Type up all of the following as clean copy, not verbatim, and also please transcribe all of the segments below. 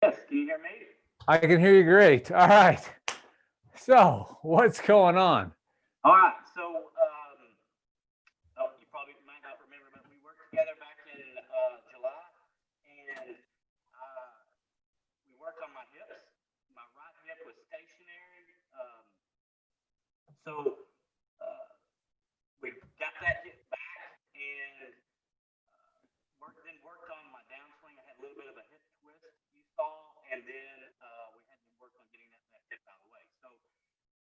Yes, can you hear me? I can hear you great. All right. So, what's going on? All right. So, you probably might not remember, but we worked together back in July, and uh, we worked on my hips. My right hip was stationary. So we got that hip back, and worked on my downswing. I had a little bit of a hip twist, you saw, and then we had to work on getting that hip out of the way. So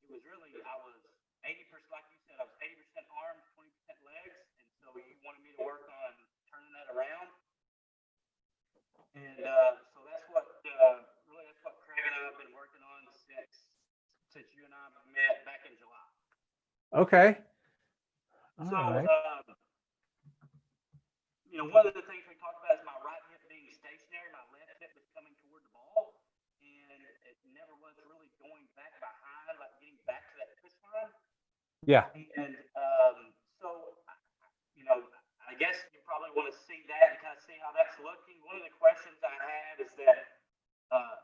it was really, I was 80%, like you said, I was 80% arms, 20% legs, and so you wanted me to work on turning that around. And so that's what Craig and I have been working on since you and I met back in July. Okay. All right. One of the things we talked about is my right hip being stationary. My left hip was coming toward the ball, and it never was really going back behind, like getting back to that twist line. Yeah. And I guess you probably want to see that and kind of see how that's looking. One of the questions I have is that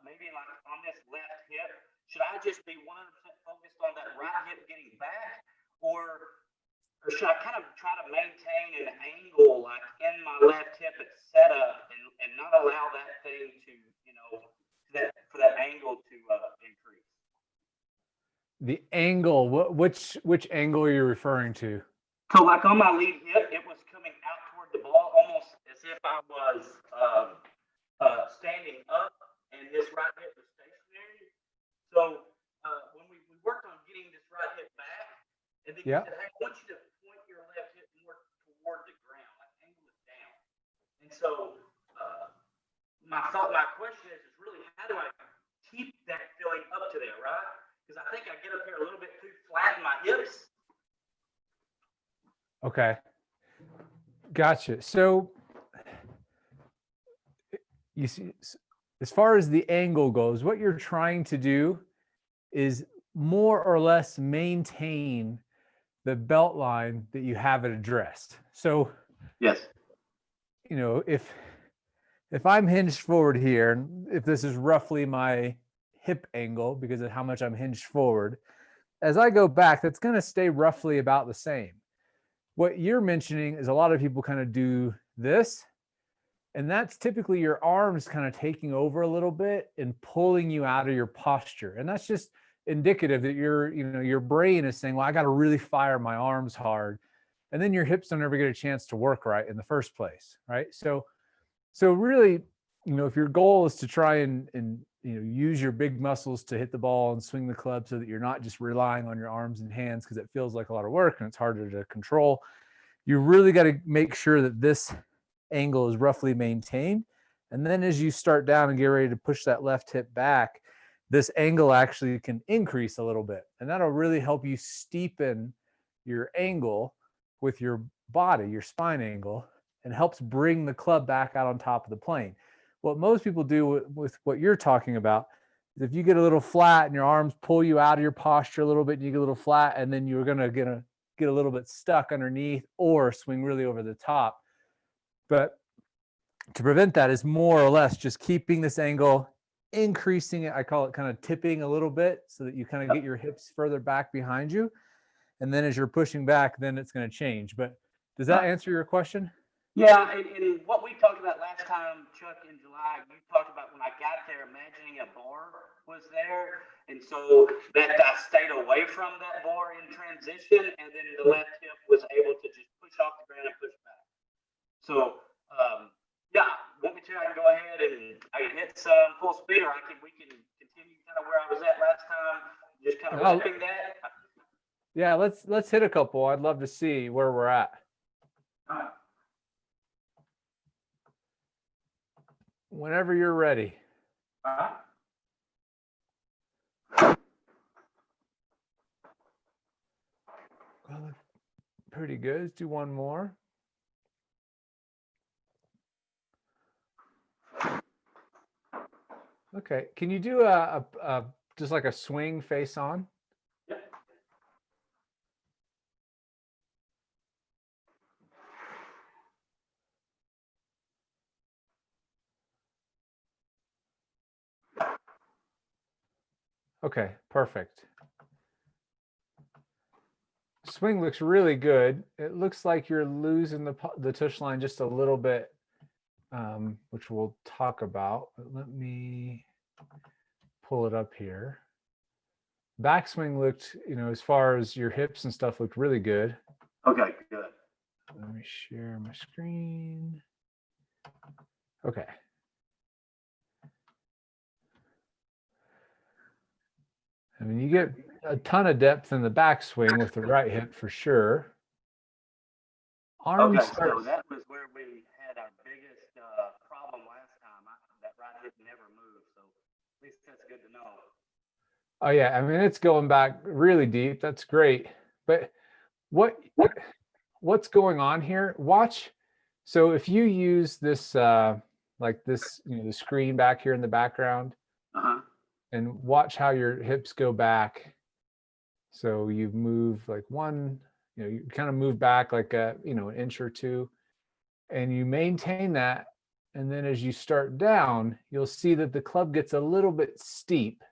maybe like on this left hip, should I just be 100% focused on that right hip getting back, or should I kind of try to maintain an angle like in my left hip at setup and not allow that thing to, for that angle to increase? The angle, which angle are you referring to? So like on my lead hip, it was coming out toward the ball almost as if I was standing up and this right hip was stationary. So when we worked on getting this right hip back, and then you said, hey, I want you to point your left hip more toward the ground, like angle it down. And so my question is really, how do I keep that feeling up to there, right? Because I think I get up here a little bit too flat in my hips. Okay. Gotcha. So you see, as far as the angle goes, what you're trying to do is more or less maintain the belt line that you have it addressed. So yes, if I'm hinged forward here, and if this is roughly my hip angle because of how much I'm hinged forward, as I go back, that's going to stay roughly about the same. What you're mentioning is a lot of people kind of do this, and that's typically your arms kind of taking over a little bit and pulling you out of your posture. And that's just indicative that your brain is saying, well, I got to really fire my arms hard. And then your hips don't ever get a chance to work right in the first place, right? So really, if your goal is to try and use your big muscles to hit the ball and swing the club so that you're not just relying on your arms and hands because it feels like a lot of work and it's harder to control, you really got to make sure that this angle is roughly maintained. And then as you start down and get ready to push that left hip back, this angle actually can increase a little bit. And that'll really help you steepen your angle with your body, your spine angle, and helps bring the club back out on top of the plane. What most people do with what you're talking about is if you get a little flat and your arms pull you out of your posture a little bit and you get a little flat, and then you're going to get a little bit stuck underneath or swing really over the top. But to prevent that is more or less just keeping this angle, increasing it. I call it kind of tipping a little bit so that you kind of get your hips further back behind you. And then as you're pushing back, then it's going to change. But does that answer your question? Yeah, and what we talked about last time, Chuck, in July, you talked about when I got there, imagining a bar was there, and so that I stayed away from that bar in transition, and then the left hip was able to just push off the ground and push back. So, want me to? I can go ahead and I can hit some full speed, or we can continue kind of where I was at last time, just kind of ripping that. Yeah, let's hit a couple. I'd love to see where we're at. All right. Whenever you're ready. Well, pretty good. Let's do one more. Okay. Can you do a just like a swing face on? Okay, perfect. Swing looks really good. It looks like you're losing the tush line just a little bit, which we'll talk about. But let me pull it up here. Backswing looked, as far as your hips and stuff, looked really good. Okay, good. Let me share my screen. Okay. I mean, you get a ton of depth in the backswing with the right hip for sure. Okay, so that was where we had our biggest problem last time. That right hip never moved, so at least that's good to know. Oh yeah, I mean, it's going back really deep. That's great. But what's going on here? Watch. So if you use this like this, the screen back here in the background, and watch how your hips go back. So you move like one, you kind of move back like an inch or two, and you maintain that. And then as you start down, you'll see that the club gets a little bit steep.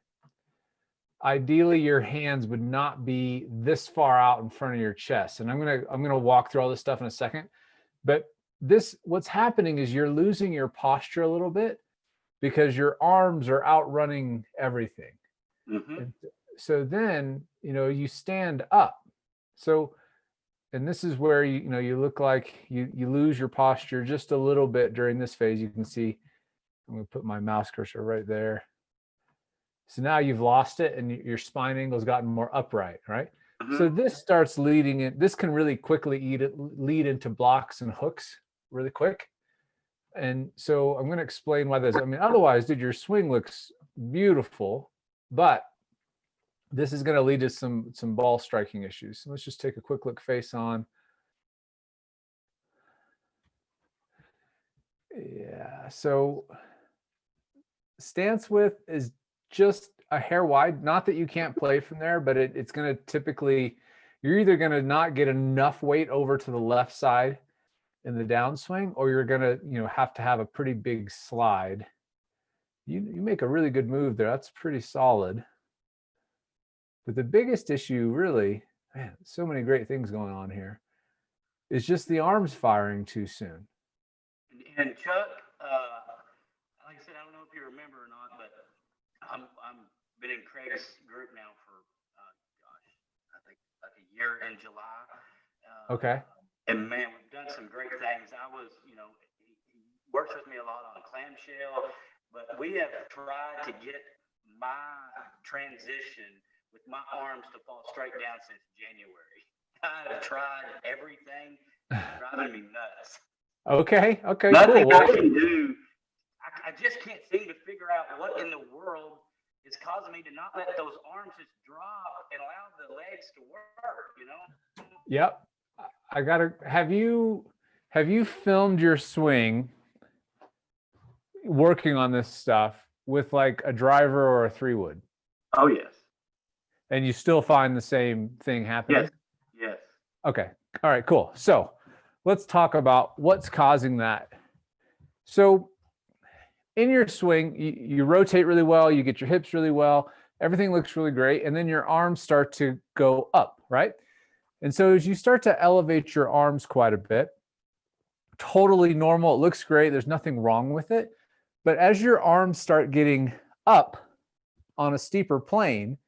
Ideally, your hands would not be this far out in front of your chest. And I'm gonna walk through all this stuff in a second. But what's happening is you're losing your posture a little bit because your arms are outrunning everything. And so then, you stand up. So, and this is where you look like you lose your posture just a little bit during this phase. You can see, I'm gonna put my mouse cursor right there. So now you've lost it and your spine angle's gotten more upright, right? So this starts leading it. This can really quickly lead into blocks and hooks really quick. And so I'm going to explain why this. I mean, otherwise, dude, your swing looks beautiful, but this is going to lead to some ball striking issues. So let's just take a quick look face on. Yeah, so stance width is just a hair wide. Not that you can't play from there, but it's going to typically, you're either going to not get enough weight over to the left side in the downswing, or you're going to have to have a pretty big slide. You make a really good move there. That's pretty solid. But the biggest issue, really, man, so many great things going on here, is just the arms firing too soon. And Chuck, like I said, I don't know if you remember or not, but I'm been in Craig's group now for I think like a year in July. Okay. And man, we've done some great things. I was, he works with me a lot on clamshell, but we have tried to get my transition with my arms to fall straight down since January. I've tried everything, driving me nuts. Okay. Nothing cool. I can do. I just can't seem to figure out what in the world is causing me to not let those arms just drop and allow the legs to work, Yep. I gotta, have you filmed your swing working on this stuff with like a driver or a 3-wood? Oh, yes. And you still find the same thing happening? Yes. Okay. All right, cool. So let's talk about what's causing that. So in your swing, you rotate really well, you get your hips really well, everything looks really great, and then your arms start to go up, right? And so as you start to elevate your arms quite a bit, totally normal, it looks great, there's nothing wrong with it. But as your arms start getting up on a steeper plane,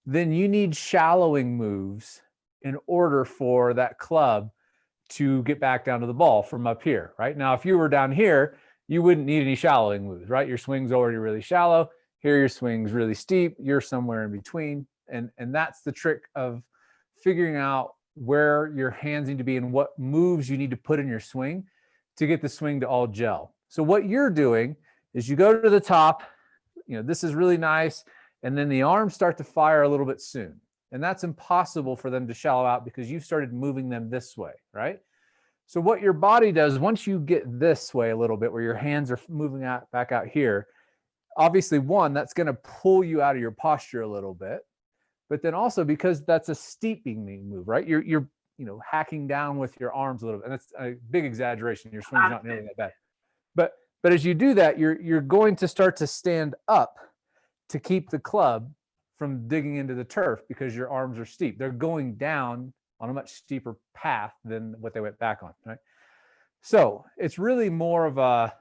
then you need shallowing moves in order for that club to get back down to the ball from up here, right? Now, if you were down here, you wouldn't need any shallowing moves, right? Your swing's already really shallow. Here, your swing's really steep. You're somewhere in between. And that's the trick of figuring out where your hands need to be and what moves you need to put in your swing to get the swing to all gel. So what you're doing is you go to the top, this is really nice. And then the arms start to fire a little bit soon. And that's impossible for them to shallow out because you started moving them this way, right? So what your body does, once you get this way a little bit, where your hands are moving out back out here, obviously, one, that's going to pull you out of your posture a little bit. But then also because that's a steepening move, right? You're hacking down with your arms a little bit. And that's a big exaggeration. Your swing's not nearly that bad. But as you do that, you're going to start to stand up to keep the club from digging into the turf because your arms are steep. They're going down on a much steeper path than what they went back on, right? So it's really more of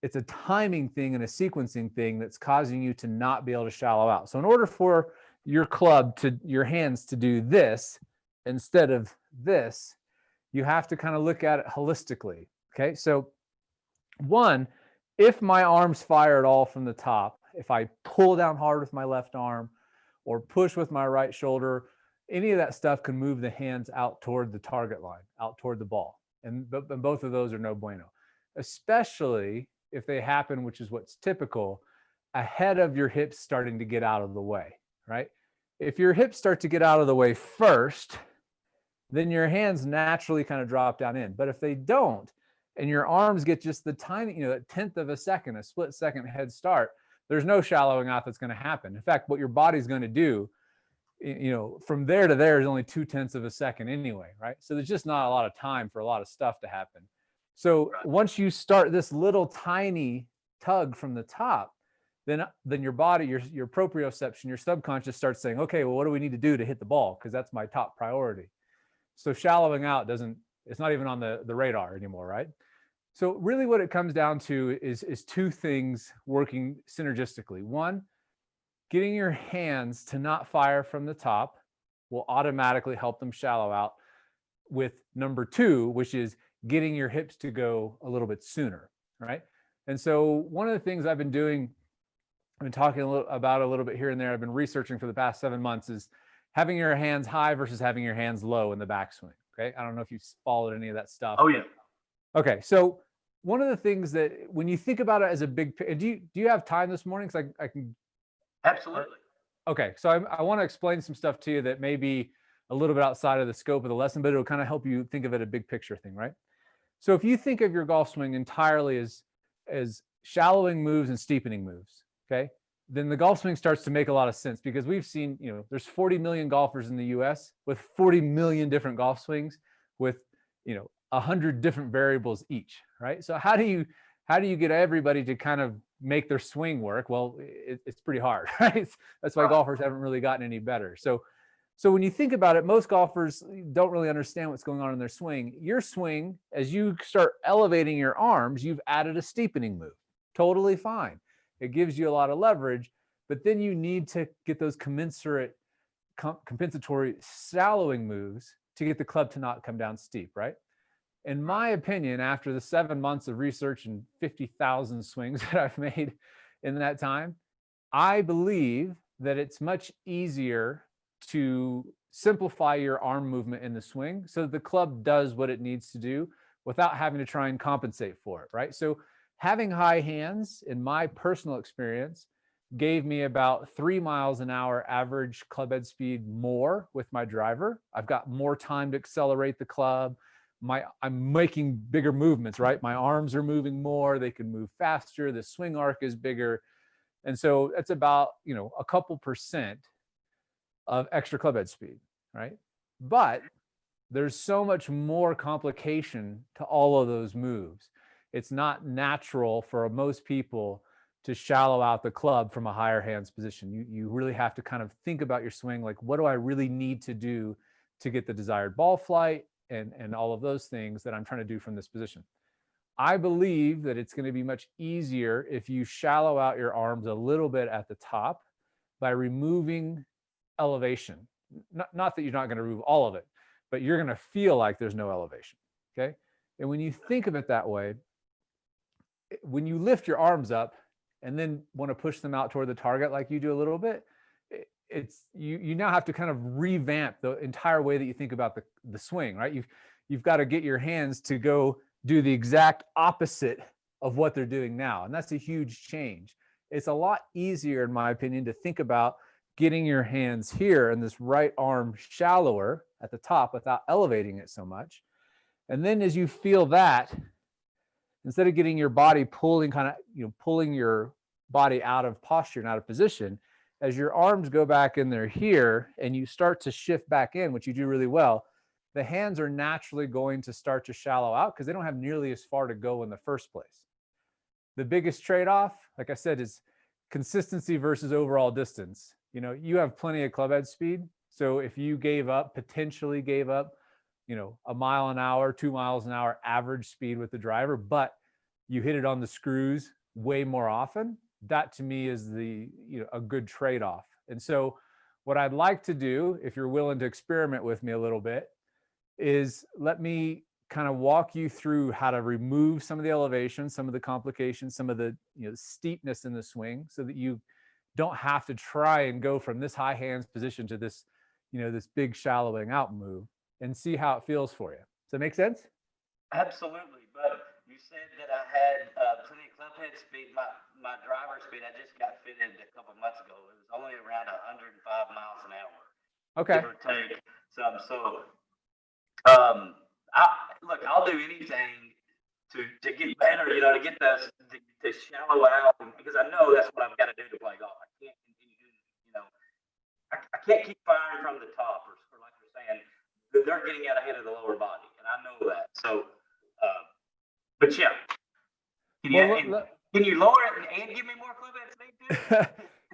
it's a timing thing and a sequencing thing that's causing you to not be able to shallow out. So in order for your hands to do this instead of this, you have to kind of look at it holistically. Okay. So one, if my arms fire at all from the top, if I pull down hard with my left arm or push with my right shoulder, any of that stuff can move the hands out toward the target line, out toward the ball. And both of those are no bueno, especially if they happen, which is what's typical, ahead of your hips starting to get out of the way, right? If your hips start to get out of the way first, then your hands naturally kind of drop down in. But if they don't, and your arms get just the tiny, a tenth of a second, a split second head start, there's no shallowing out that's going to happen. In fact, what your body's going to do, from there to there is only 2/10 of a second anyway, right? So there's just not a lot of time for a lot of stuff to happen. So once you start this little tiny tug from the top, then your body, your proprioception, your subconscious starts saying, okay, well, what do we need to do to hit the ball? Because that's my top priority. So shallowing out it's not even on the radar anymore, right? So really what it comes down to is two things working synergistically. One, getting your hands to not fire from the top will automatically help them shallow out, with number two, which is getting your hips to go a little bit sooner, right? And so one of the things I've been doing, I've been talking about a little bit here and there, I've been researching for the past 7 months, is having your hands high versus having your hands low in the backswing. Okay. I don't know if you've followed any of that stuff. Oh yeah. Okay. So one of the things that when you think about it as a big, do you have time this morning? Because I can. Absolutely. Okay. So I want to explain some stuff to you that may be a little bit outside of the scope of the lesson, but it'll kind of help you think of it a big picture thing, right? So if you think of your golf swing entirely as shallowing moves and steepening moves, okay, then the golf swing starts to make a lot of sense, because we've seen, there's 40 million golfers in the US with 40 million different golf swings with, 100 different variables each, right? So how do you get everybody to kind of make their swing work? Well, it's pretty hard, right? That's why golfers haven't really gotten any better. So when you think about it, most golfers don't really understand what's going on in their swing. Your swing, as you start elevating your arms, you've added a steepening move. Totally fine. It gives you a lot of leverage, but then you need to get those compensatory shallowing moves to get the club to not come down steep, right? In my opinion, after the 7 months of research and 50,000 swings that I've made in that time, I believe that it's much easier to simplify your arm movement in the swing so that the club does what it needs to do without having to try and compensate for it, right? So having high hands, in my personal experience, gave me about 3 miles an hour average club head speed more with my driver. I've got more time to accelerate the club. I'm making bigger movements, right? My arms are moving more. They can move faster. The swing arc is bigger. And so it's about, a couple percent of extra club head speed, right? But there's so much more complication to all of those moves. It's not natural for most people to shallow out the club from a higher hands position. You really have to kind of think about your swing, like, what do I really need to do to get the desired ball flight and all of those things that I'm trying to do from this position. I believe that it's going to be much easier if you shallow out your arms a little bit at the top by removing elevation. Not that you're not going to remove all of it, but you're going to feel like there's no elevation, okay? And when you think of it that way, when you lift your arms up and then want to push them out toward the target like you do a little bit, it's you now have to kind of revamp the entire way that you think about the swing, right? You've got to get your hands to go do the exact opposite of what they're doing now, and that's a huge change. It's a lot easier, in my opinion, to think about getting your hands here and this right arm shallower at the top without elevating it so much. And then as you feel that, instead of getting your body pulling your body out of posture and out of position, as your arms go back in there here and you start to shift back in, which you do really well, the hands are naturally going to start to shallow out because they don't have nearly as far to go in the first place. The biggest trade-off, like I said, is consistency versus overall distance. You know, you have plenty of club head speed. So if you potentially gave up, you know, a mile an hour, 2 miles an hour average speed with the driver, but you hit it on the screws way more often, that to me is a good trade-off. And so what I'd like to do, if you're willing to experiment with me a little bit, is let me kind of walk you through how to remove some of the elevation, some of the complications, some of the steepness in the swing, so that you don't have to try and go from this high hands position to this, this big shallowing out move, and see how it feels for you. Does that make sense? Absolutely. But you said that I had plenty of club head speed. My driver speed, I just got fitted a couple months ago. It was only around 105 miles an hour. Okay. Give or take some. So, I'll do anything to get better, to get to shallow out, because I know that's what I've got to do to play golf. I can't continue, I can't keep firing from the top, or like you're saying, they're getting out ahead of the lower body, and I know that. So, but yeah, can you lower it and give me more club head speed too?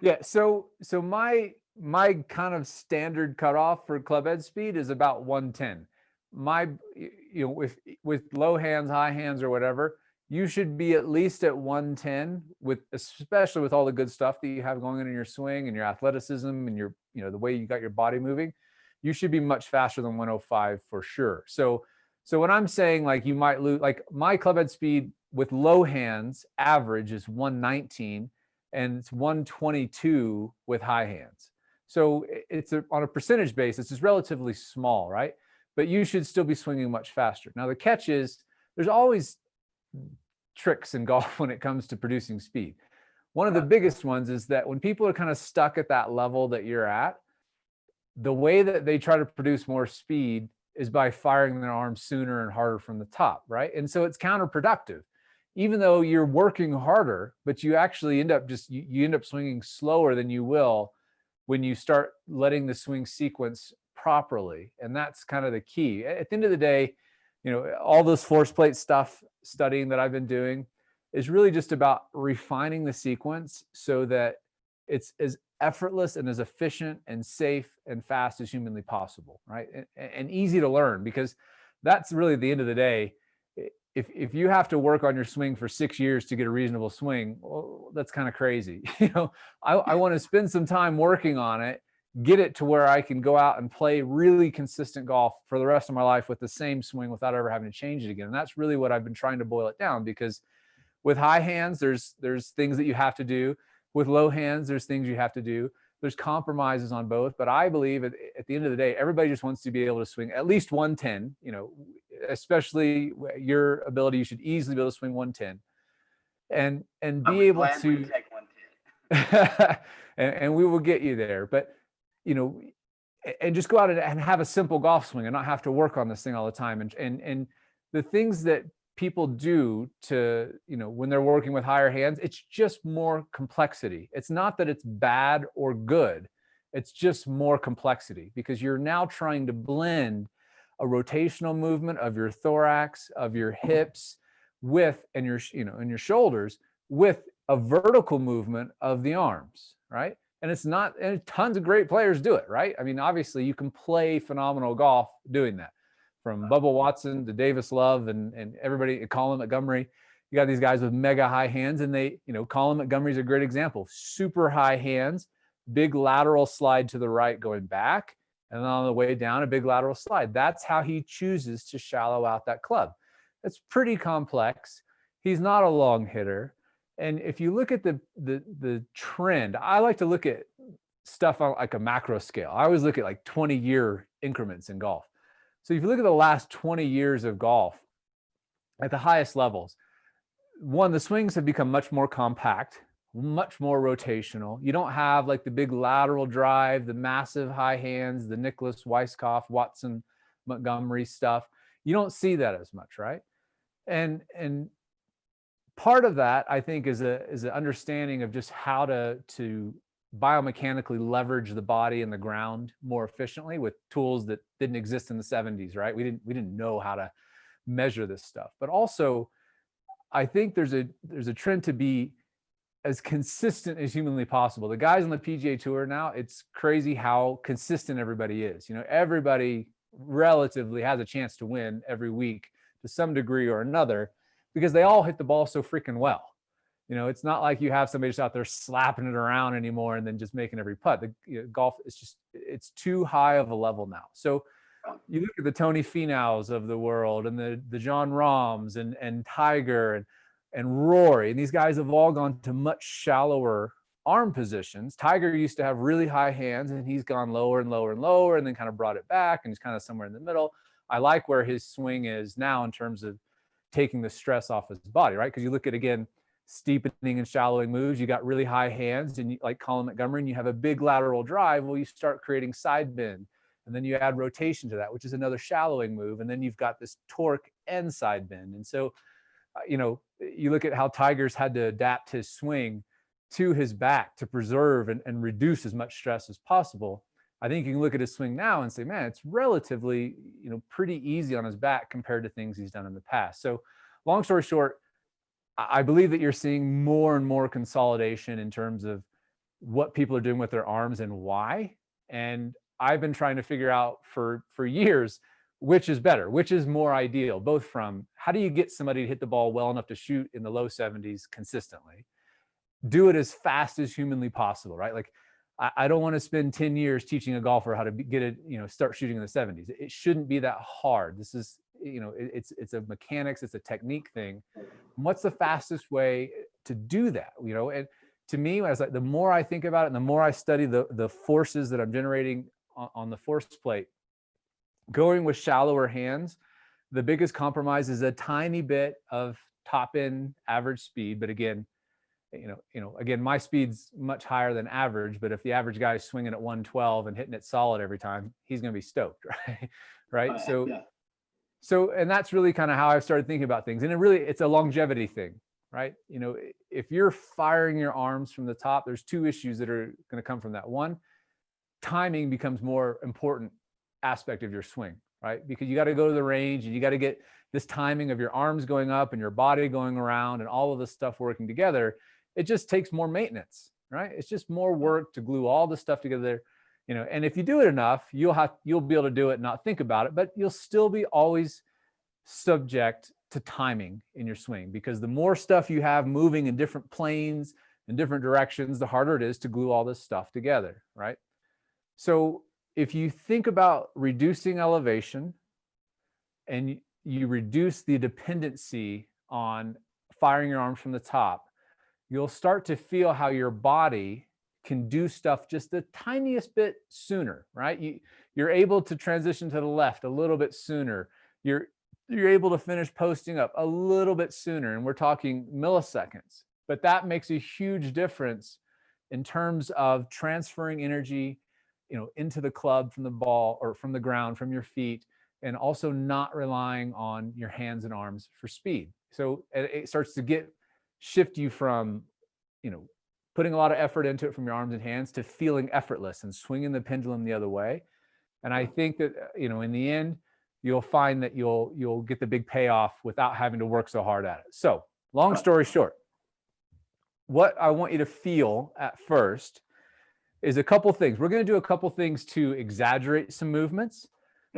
Yeah. So my kind of standard cutoff for club head speed is about 110. With low hands, high hands, or whatever, you should be at least at 110, especially with all the good stuff that you have going on in your swing and your athleticism and your, the way you got your body moving. You should be much faster than 105 for sure. So when I'm saying like you might lose, like my club head speed with low hands average is 119, and it's 122 with high hands. So on a percentage basis, it's relatively small, right? But you should still be swinging much faster. Now, the catch is there's always tricks in golf when it comes to producing speed. One of the biggest ones is that when people are kind of stuck at that level that you're at, the way that they try to produce more speed is by firing their arms sooner and harder from the top, right? And so it's counterproductive. Even though you're working harder, but you actually end up swinging slower than you will when you start letting the swing sequence properly. And that's kind of the key. At the end of the day, all this force plate studying that I've been doing is really just about refining the sequence so that it's as effortless and as efficient and safe and fast as humanly possible, right? And easy to learn, because that's really the end of the day. If you have to work on your swing for 6 years to get a reasonable swing, well, that's kind of crazy. I want to spend some time working on it, get it to where I can go out and play really consistent golf for the rest of my life with the same swing without ever having to change it again. And that's really what I've been trying to boil it down, because with high hands, there's things that you have to do. With low hands, there's things you have to do. There's compromises on both, but I believe at the end of the day, everybody just wants to be able to swing at least 110, especially your ability, you should easily be able to swing 110 and be able to take 110. and we will get you there. But, and just go out and have a simple golf swing and not have to work on this thing all the time. And the things that people do to, when they're working with higher hands, it's just more complexity. It's not that it's bad or good. It's just more complexity, because you're now trying to blend a rotational movement of your thorax, of your hips and your shoulders with a vertical movement of the arms, right? And tons of great players do it, right? I mean, obviously you can play phenomenal golf doing that. From Bubba Watson to Davis Love and everybody, Colin Montgomery. You got these guys with mega high hands, and Colin Montgomery's a great example. Super high hands, big lateral slide to the right going back, and then on the way down, a big lateral slide. That's how he chooses to shallow out that club. It's pretty complex. He's not a long hitter. And if you look at the trend, I like to look at stuff on like a macro scale. I always look at like 20-year increments in golf. So if you look at the last 20 years of golf at the highest levels, the swings have become much more compact, much more rotational. You don't have like the big lateral drive, the massive high hands, the Nicklaus, Weiskopf, Watson, Montgomery stuff. You don't see that as much, right? And part of that, I think, is an understanding of just how to biomechanically leverage the body and the ground more efficiently with tools that didn't exist in the 70s, right? We didn't know how to measure this stuff. But also, I think there's a trend to be as consistent as humanly possible. The guys on the PGA Tour now, it's crazy how consistent everybody is. You know, everybody relatively has a chance to win every week to some degree or another because they all hit the ball so freaking well. You know, it's not like you have somebody just out there slapping it around anymore and then just making every putt. Golf is just, it's too high of a level now. So you look at the Tony Finau's of the world and the John Rahms and Tiger and Rory, and these guys have all gone to much shallower arm positions. Tiger used to have really high hands and he's gone lower and lower and lower and then kind of brought it back and he's kind of somewhere in the middle. I like where his swing is now in terms of taking the stress off his body, right? Because you look at, again, steepening and shallowing moves, you got really high hands and you, like Colin Montgomery, and you have a big lateral drive. Well, you start creating side bend and then you add rotation to that, which is another shallowing move. And then you've got this torque and side bend. And so, you know, you look at how Tiger's had to adapt his swing to his back to preserve and reduce as much stress as possible. I think you can look at his swing now and say, man, it's relatively, you know, pretty easy on his back compared to things he's done in the past. So long story short, I believe that you're seeing more and more consolidation in terms of what people are doing with their arms and why. And I've been trying to figure out for years, which is better, which is more ideal, both from how do you get somebody to hit the ball well enough to shoot in the low 70s consistently, do it as fast as humanly possible, right? Like I don't want to spend 10 years teaching a golfer how to get it, you know, start shooting in the 70s. It shouldn't be that hard. This is, you know, it's a mechanics, it's a technique thing. What's the fastest way to do that? You know, and to me, when I was like, the more I think about it and the more I study the forces that I'm generating on the force plate, going with shallower hands, the biggest compromise is a tiny bit of top end average speed. But again, again, my speed's much higher than average, but if the average guy is swinging at 112 and hitting it solid every time, he's going to be stoked, right? Right. So, and that's really kind of how I've started thinking about things. And it's a longevity thing, right? You know, if you're firing your arms from the top, there's two issues that are going to come from that. One, timing becomes more important aspect of your swing, right? Because you got to go to the range and you got to get this timing of your arms going up and your body going around and all of this stuff working together. It just takes more maintenance, right? It's just more work to glue all this stuff together, you know. And if you do it enough, you'll be able to do it and not think about it, but you'll still be always subject to timing in your swing, because the more stuff you have moving in different planes in different directions, the harder it is to glue all this stuff together, right? So if you think about reducing elevation and you reduce the dependency on firing your arms from the top, you'll start to feel how your body can do stuff just the tiniest bit sooner, right? You're able to transition to the left a little bit sooner. You're able to finish posting up a little bit sooner, and we're talking milliseconds. But that makes a huge difference in terms of transferring energy, you know, into the club from the ball or from the ground, from your feet, and also not relying on your hands and arms for speed. So it starts to shift you from, you know, putting a lot of effort into it from your arms and hands to feeling effortless and swinging the pendulum the other way. And I think that, you know, in the end, you'll find that you'll get the big payoff without having to work so hard at it. So long story short, what I want you to feel at first is a couple things. We're going to do a couple things to exaggerate some movements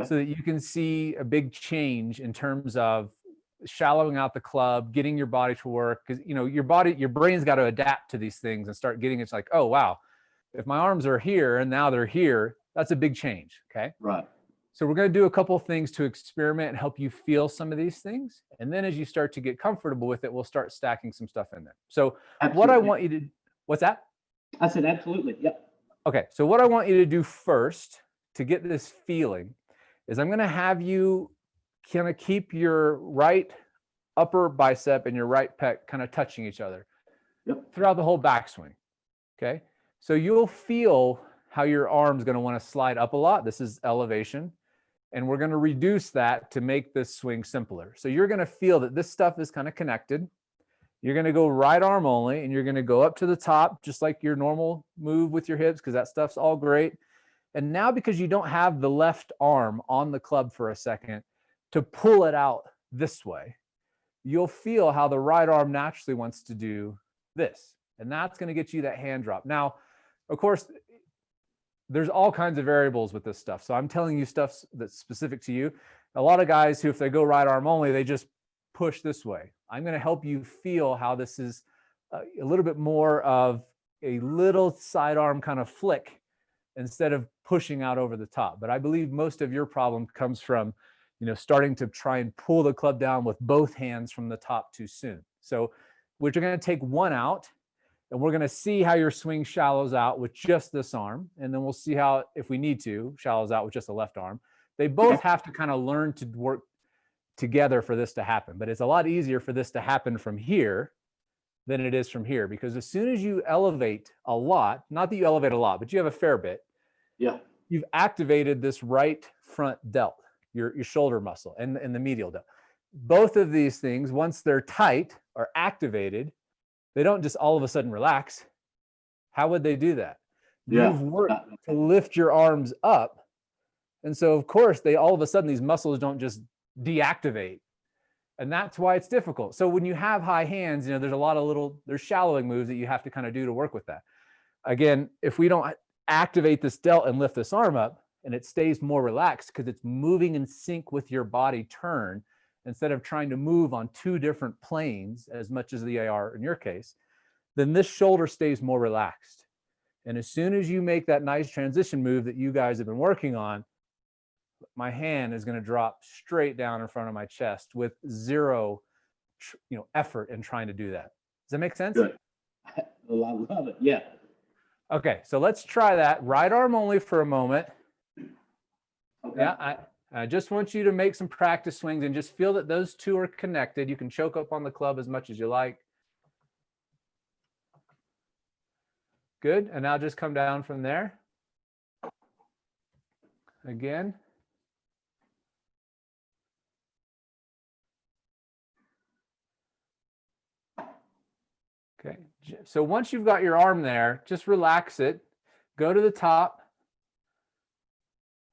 so that you can see a big change in terms of shallowing out the club, getting your body to work. Because, you know, your brain's got to adapt to these things and start getting, it's like, oh, wow, if my arms are here and now they're here, that's a big change. Okay. Right. So we're going to do a couple of things to experiment and help you feel some of these things. And then as you start to get comfortable with it, we'll start stacking some stuff in there. So What I want you to, what's that? I said, absolutely. Yep. Okay. So what I want you to do first to get this feeling is I'm going to have you kind of keep your right upper bicep and your right pec kind of touching each other throughout the whole backswing. Okay. So you'll feel how your arm's going to want to slide up a lot. This is elevation. And we're going to reduce that to make this swing simpler. So you're going to feel that this stuff is kind of connected. You're going to go right arm only, and you're going to go up to the top, just like your normal move with your hips, because that stuff's all great. And now, because you don't have the left arm on the club for a second to pull it out this way, you'll feel how the right arm naturally wants to do this. And that's going to get you that hand drop. Now, of course, there's all kinds of variables with this stuff. So I'm telling you stuff that's specific to you. A lot of guys who, if they go right arm only, they just push this way. I'm going to help you feel how this is a little bit more of a little sidearm kind of flick instead of pushing out over the top. But I believe most of your problem comes from, starting to try and pull the club down with both hands from the top too soon. So we're going to take one out, and we're going to see how your swing shallows out with just this arm. And then we'll see how, if we need to, shallows out with just the left arm. They both have to kind of learn to work together for this to happen. But it's a lot easier for this to happen from here than it is from here, because as soon as you elevate a lot, not that you elevate a lot, but you have a fair bit, you've activated this right front delt, your shoulder muscle and the medial delt. Both of these things, once they're tight or activated, they don't just all of a sudden relax. How would they do that? You've worked to lift your arms up. And so, of course, all of a sudden, these muscles don't just deactivate. And that's why it's difficult. So when you have high hands, there's a lot of there's shallowing moves that you have to kind of do to work with that. Again, if we don't activate this delt and lift this arm up, and it stays more relaxed because it's moving in sync with your body turn, instead of trying to move on two different planes as much as they are in your case, then this shoulder stays more relaxed. And as soon as you make that nice transition move that you guys have been working on, my hand is going to drop straight down in front of my chest with zero, effort in trying to do that. Does that make sense? Good. I love it. Yeah. Okay, so let's try that. Right arm only for a moment. Okay. Yeah, I just want you to make some practice swings and just feel that those two are connected. You can choke up on the club as much as you like. Good, and now just come down from there. Again. Okay, so once you've got your arm there, just relax it. Go to the top.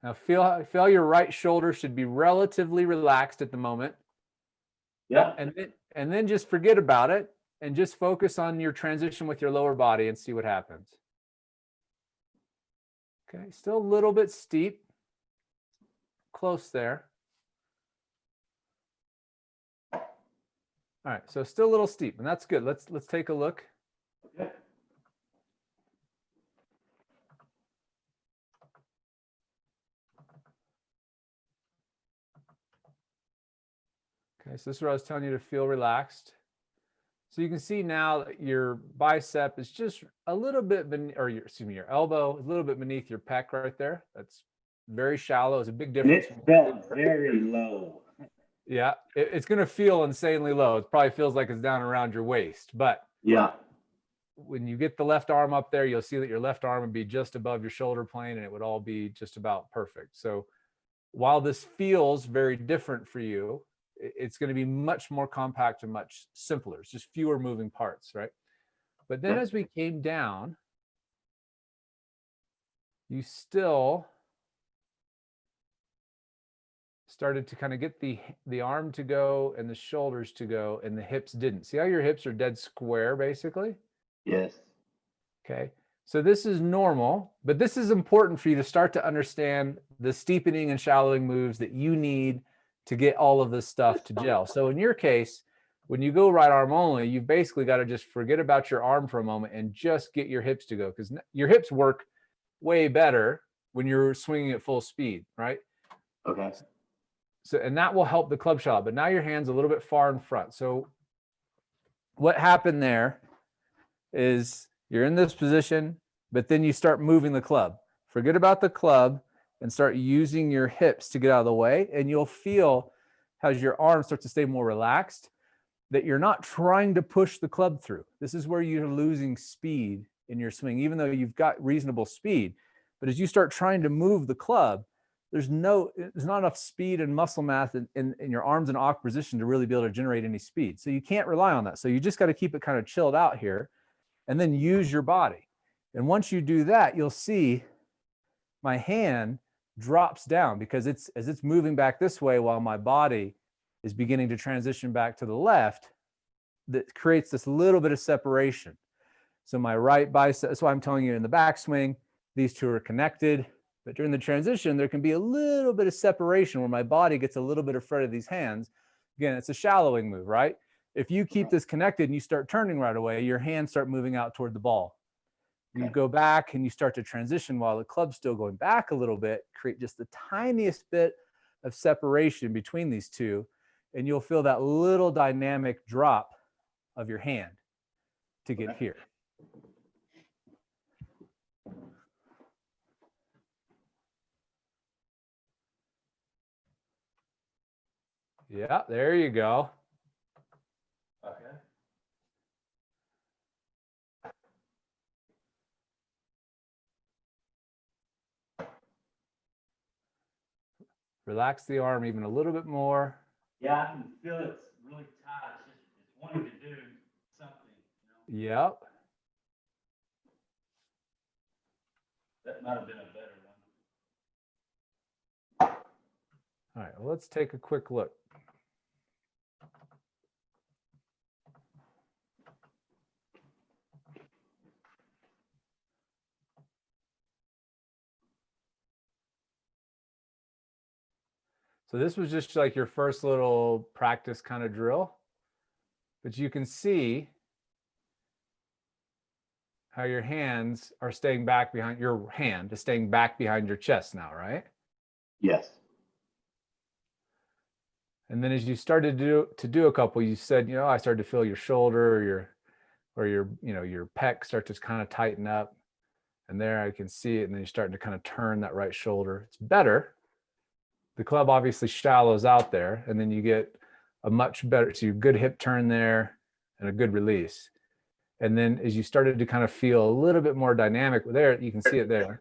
Now feel your right shoulder should be relatively relaxed at the moment. Yeah. And then just forget about it and just focus on your transition with your lower body and see what happens. Okay, still a little bit steep. Close there. All right, so still a little steep, and that's good. Let's take a look. Okay. Okay, so this is where I was telling you to feel relaxed. So you can see now that your bicep is just a little bit, your elbow is a little bit beneath your pec right there. That's very shallow. It's a big difference. And it felt very low. Yeah, it's going to feel insanely low. It probably feels like it's down around your waist. But yeah, when you get the left arm up there, you'll see that your left arm would be just above your shoulder plane, and it would all be just about perfect. So while this feels very different for you, it's going to be much more compact and much simpler. It's just fewer moving parts, right? But then as we came down, you still started to kind of get the arm to go and the shoulders to go, and the hips didn't. See how your hips are dead square, basically? Yes. Okay. So this is normal, but this is important for you to start to understand the steepening and shallowing moves that you need to get all of this stuff to gel. So in your case, when you go right arm only, you've basically got to just forget about your arm for a moment and just get your hips to go, because your hips work way better when you're swinging at full speed, right? Okay. So, and that will help the club shot, but now your hand's a little bit far in front. So what happened there is you're in this position, but then you start moving the club. Forget about the club and start using your hips to get out of the way. And you'll feel as your arms start to stay more relaxed, that you're not trying to push the club through. This is where you're losing speed in your swing, even though you've got reasonable speed. But as you start trying to move the club, there's not enough speed and muscle mass in your arms in awk position to really be able to generate any speed. So you can't rely on that. So you just got to keep it kind of chilled out here and then use your body. And once you do that, you'll see my hand drops down, because as it's moving back this way while my body is beginning to transition back to the left, that creates this little bit of separation. So my right bicep, that's why I'm telling you in the backswing, these two are connected. But during the transition, there can be a little bit of separation where my body gets a little bit in front of these hands. Again, it's a shallowing move, right? If you keep this connected and you start turning right away, your hands start moving out toward the ball. You go back and you start to transition while the club's still going back a little bit, create just the tiniest bit of separation between these two, and you'll feel that little dynamic drop of your hand to get here. Yeah, there you go. Okay. Relax the arm even a little bit more. Yeah, I can feel it's really tight. It's wanting to do something. Yep. That might have been a better one. All right, well, let's take a quick look. So this was just like your first little practice kind of drill, but you can see how your hands are staying back behind, your hand is staying back behind your chest now, right? Yes. And then as you started to do a couple, you said, you know, I started to feel your shoulder or your your pec start to kind of tighten up. And there I can see it. And then you're starting to kind of turn that right shoulder. It's better. The club obviously shallows out there, and then you get a much better, so your good hip turn there and a good release. And then as you started to kind of feel a little bit more dynamic there, you can see it there.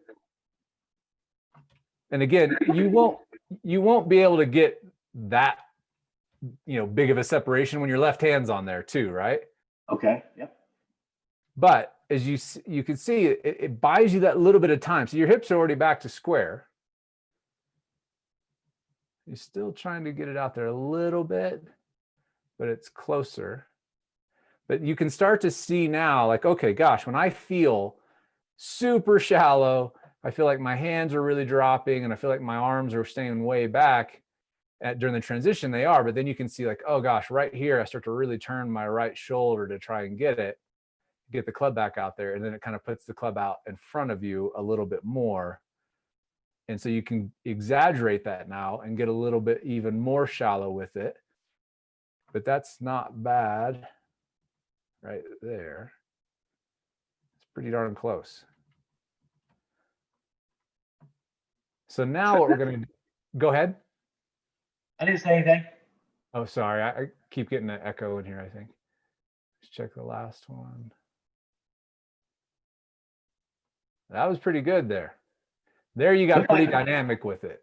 And again, you won't be able to get that, big of a separation when your left hand's on there too, right? Okay. Yep. But as you can see, it buys you that little bit of time. So your hips are already back to square. You're still trying to get it out there a little bit, but it's closer. But you can start to see now, like, okay, gosh, when I feel super shallow, I feel like my hands are really dropping and I feel like my arms are staying way back during the transition, they are. But then you can see like, oh gosh, right here, I start to really turn my right shoulder to try and get the club back out there. And then it kind of puts the club out in front of you a little bit more. And so you can exaggerate that now and get a little bit even more shallow with it. But that's not bad right there. It's pretty darn close. So now what we're going to go ahead. I didn't say anything. Oh, sorry. I keep getting an echo in here, I think. Let's check the last one. That was pretty good there. There you got pretty dynamic with it.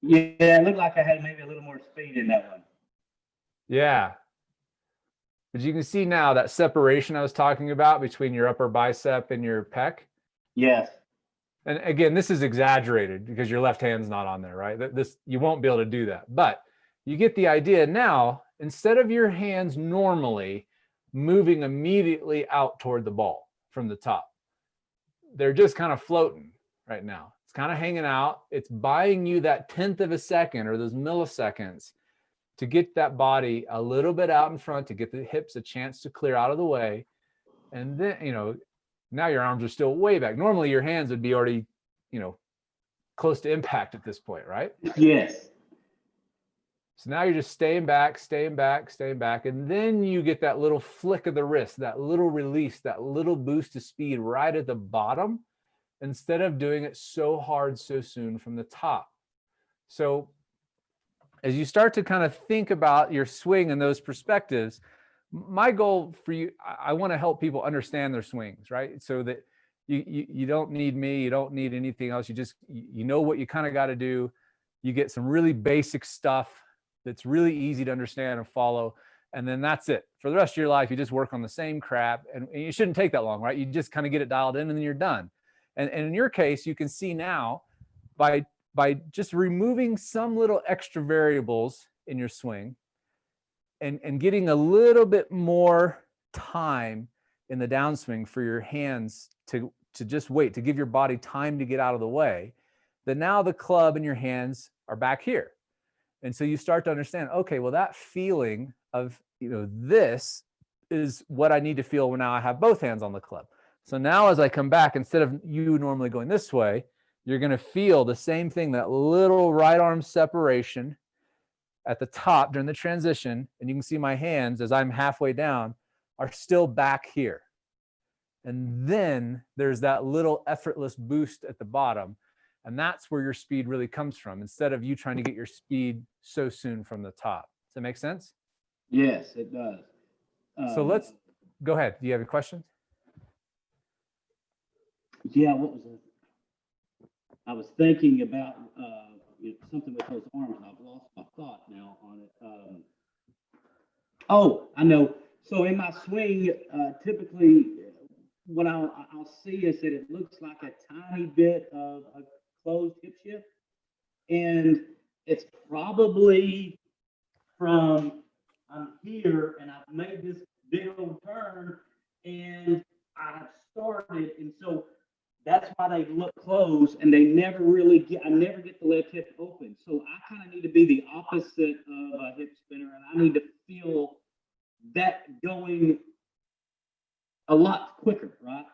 Yeah, it looked like I had maybe a little more speed in that one. Yeah. But you can see now that separation I was talking about between your upper bicep and your pec. Yes. And again, this is exaggerated because your left hand's not on there, right? You won't be able to do that. But you get the idea now, instead of your hands normally moving immediately out toward the ball from the top, they're just kind of floating right now. It's kind of hanging out. It's buying you that 1/10 of a second or those milliseconds to get that body a little bit out in front, to get the hips a chance to clear out of the way. And then, now your arms are still way back. Normally your hands would be already, close to impact at this point, right? Yes. So now you're just staying back. And then you get that little flick of the wrist, that little release, that little boost of speed right at the bottom, instead of doing it so hard so soon from the top. So as you start to kind of think about your swing and those perspectives, my goal for you, I want to help people understand their swings, right? So that you don't need me, you don't need anything else. You just, you know what you kind of got to do. You get some really basic stuff that's really easy to understand and follow. And then that's it. For the rest of your life, you just work on the same crap, and you shouldn't take that long, right? You just kind of get it dialed in and then you're done. And in your case, you can see now by just removing some little extra variables in your swing and getting a little bit more time in the downswing for your hands to just wait, to give your body time to get out of the way, then now the club and your hands are back here. And so you start to understand, okay, well, that feeling of, this is what I need to feel when now I have both hands on the club. So now as I come back, instead of you normally going this way, you're going to feel the same thing, that little right arm separation at the top during the transition. And you can see my hands as I'm halfway down are still back here. And then there's that little effortless boost at the bottom. And that's where your speed really comes from, instead of you trying to get your speed so soon from the top. Does that make sense? Yes, it does. So let's go ahead. Do you have any questions? Yeah, what was it? I was thinking about something with those arms. I've lost my thought now on it. Oh, I know. So in my swing, typically, what I'll see is that it looks like a tiny bit of a closed hip shift, and it's probably from I'm here and I've made this big old turn and I've started, and so that's why they look closed and they never really I never get the left hip open. So I kind of need to be the opposite of a hip spinner, and I need to feel that going a lot quicker, right?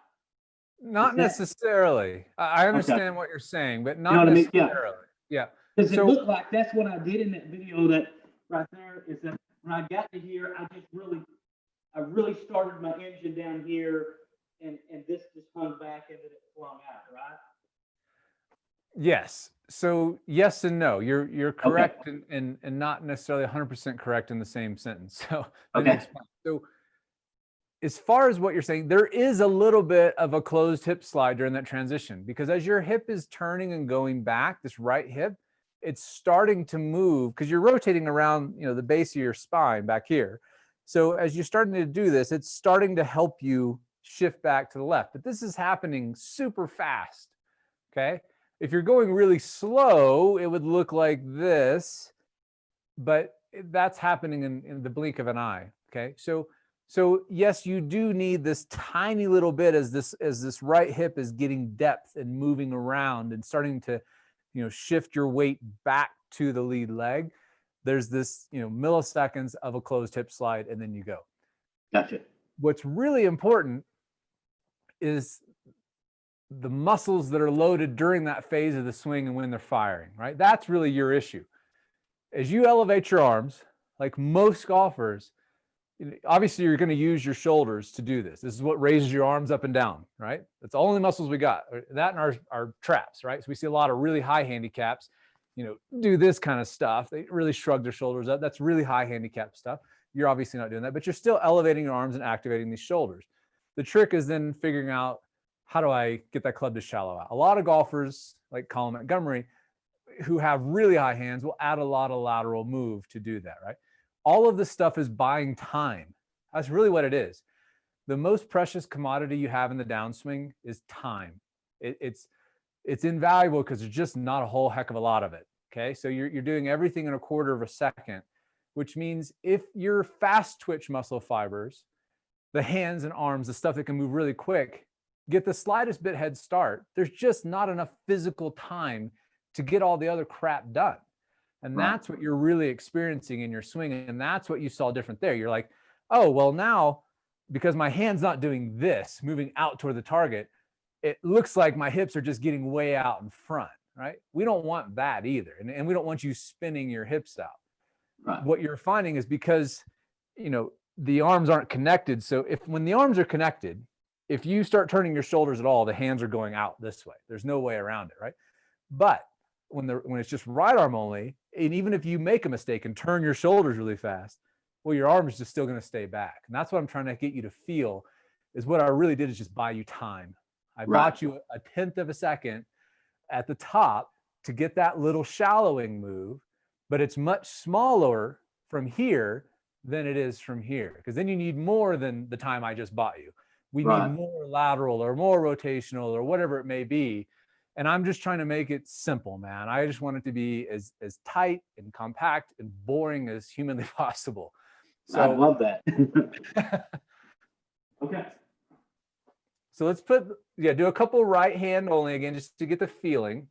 Not necessarily. I understand what you're saying, but not necessarily. Yeah. Because it looked like that's what I did in that video. That right there is that when I got to here, I really started my engine down here, and this just hung back and then it flung out, right? Yes. So yes and no. You're correct, and not necessarily 100% correct in the same sentence. So So as far as what you're saying, there is a little bit of a closed hip slide during that transition, because as your hip is turning and going back, this right hip, it's starting to move because you're rotating around, the base of your spine back here. So as you're starting to do this, it's starting to help you shift back to the left. But this is happening super fast, okay? If you're going really slow, it would look like this, but that's happening in the blink of an eye, okay? So yes, you do need this tiny little bit as this right hip is getting depth and moving around and starting to, shift your weight back to the lead leg. There's this, milliseconds of a closed hip slide, and then you go. Gotcha. What's really important is the muscles that are loaded during that phase of the swing and when they're firing, right? That's really your issue. As you elevate your arms, like most golfers, obviously you're going to use your shoulders to do this. This is what raises your arms up and down, right? That's the only muscles we got. That and our traps, right? So we see a lot of really high handicaps, do this kind of stuff. They really shrug their shoulders up. That's really high handicap stuff. You're obviously not doing that, but you're still elevating your arms and activating these shoulders. The trick is then figuring out, how do I get that club to shallow out? A lot of golfers like Colin Montgomery, who have really high hands, will add a lot of lateral move to do that, right? All of this stuff is buying time. That's really what it is. The most precious commodity you have in the downswing is time. It's invaluable because there's just not a whole heck of a lot of it. Okay, so you're doing everything in a quarter of a second, which means if your fast twitch muscle fibers, the hands and arms, the stuff that can move really quick, get the slightest bit head start, there's just not enough physical time to get all the other crap done. And that's what you're really experiencing in your swing. And that's what you saw different there. You're like, oh, well, now because my hand's not doing this, moving out toward the target, it looks like my hips are just getting way out in front, right? We don't want that either. And we don't want you spinning your hips out. Right. What you're finding is because, the arms aren't connected. So when the arms are connected, if you start turning your shoulders at all, the hands are going out this way. There's no way around it, right? But when it's just right arm only, and even if you make a mistake and turn your shoulders really fast, well, your arm is just still going to stay back. And that's what I'm trying to get you to feel, is what I really did is just buy you time. I bought you a 1/10 of a second at the top to get that little shallowing move, but it's much smaller from here than it is from here, because then you need more than the time I just bought you. We need more lateral or more rotational or whatever it may be. And I'm just trying to make it simple, man. I just want it to be as tight and compact and boring as humanly possible. So I love that. Okay. So let's do a couple right hand only again, just to get the feeling.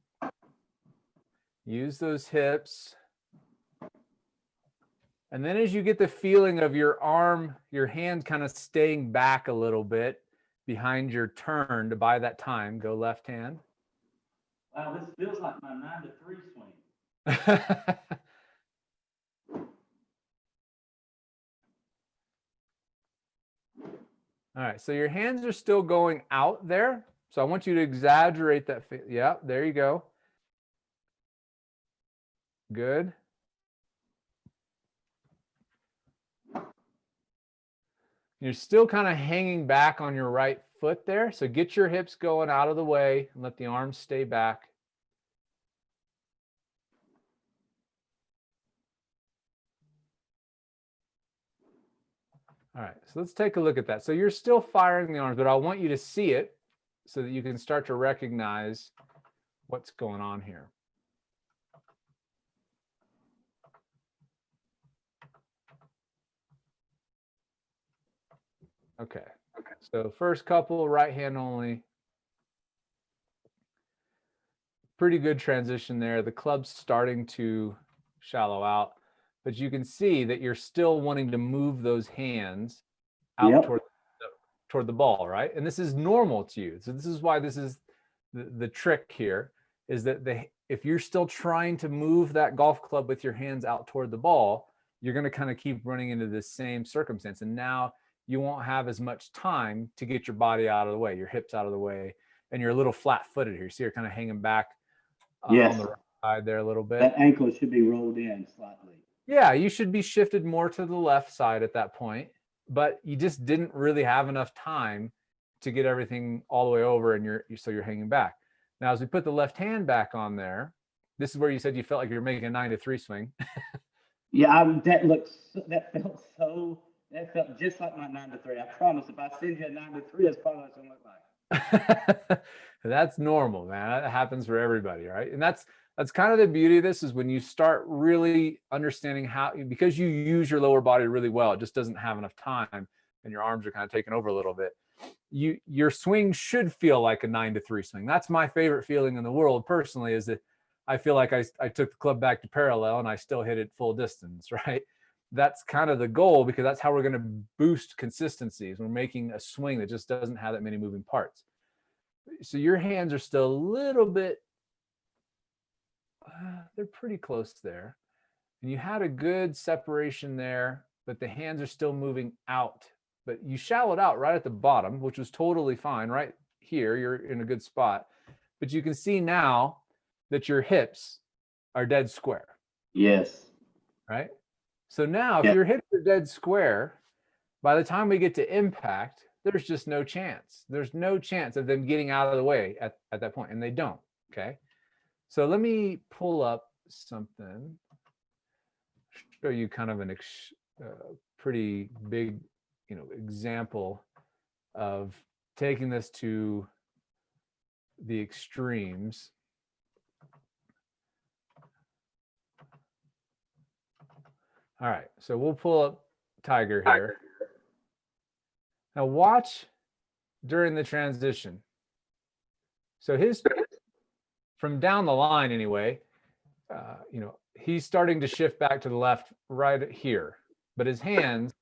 Use those hips. And then as you get the feeling of your arm, your hand kind of staying back a little bit behind your turn to buy that time, go left hand. Wow, this feels like my 9 to 3 swing. All right, so your hands are still going out there. So I want you to exaggerate that. Yeah, there you go. Good. You're still kind of hanging back on your right foot there. So get your hips going out of the way and let the arms stay back. All right, so let's take a look at that. So you're still firing the arms, but I want you to see it so that you can start to recognize what's going on here. Okay, so first couple, right hand only. Pretty good transition there. The club's starting to shallow out, but you can see that you're still wanting to move those hands out toward the ball, right? And this is normal to you. So this is why this is the trick here, is that if you're still trying to move that golf club with your hands out toward the ball, you're going to kind of keep running into this same circumstance. And now you won't have as much time to get your body out of the way, your hips out of the way, and you're a little flat-footed here. So you're kind of hanging back on the right side there a little bit. That ankle should be rolled in slightly. Yeah, you should be shifted more to the left side at that point, but you just didn't really have enough time to get everything all the way over, and so you're hanging back. Now, as we put the left hand back on there, this is where you said you felt like you're making a 9 to 3 swing. Yeah, that felt just like my 9 to 3. I promise, if I send you a 9 to 3, that's probably what it's gonna look like. That's normal, man. That happens for everybody, right? And that's kind of the beauty of this, is when you start really understanding how, because you use your lower body really well, it just doesn't have enough time, and your arms are kind of taking over a little bit. Your swing should feel like a 9 to 3 swing. That's my favorite feeling in the world personally, is that I feel like I took the club back to parallel and I still hit it full distance, right? That's kind of the goal, because that's how we're going to boost consistencies. We're making a swing that just doesn't have that many moving parts. So your hands are still a little bit, they're pretty close there. And you had a good separation there, but the hands are still moving out. But you shallowed out right at the bottom, which was totally fine. Right here, you're in a good spot. But you can see now that your hips are dead square. Yes. Right? So now if your hips are dead square, by the time we get to impact, there's just no chance. There's no chance of them getting out of the way at that point, and they don't, okay? So let me pull up something, show you kind of a pretty big, example of taking this to the extremes. All right, so we'll pull up Tiger here. Now watch during the transition. So from down the line anyway, he's starting to shift back to the left right here, but his hands,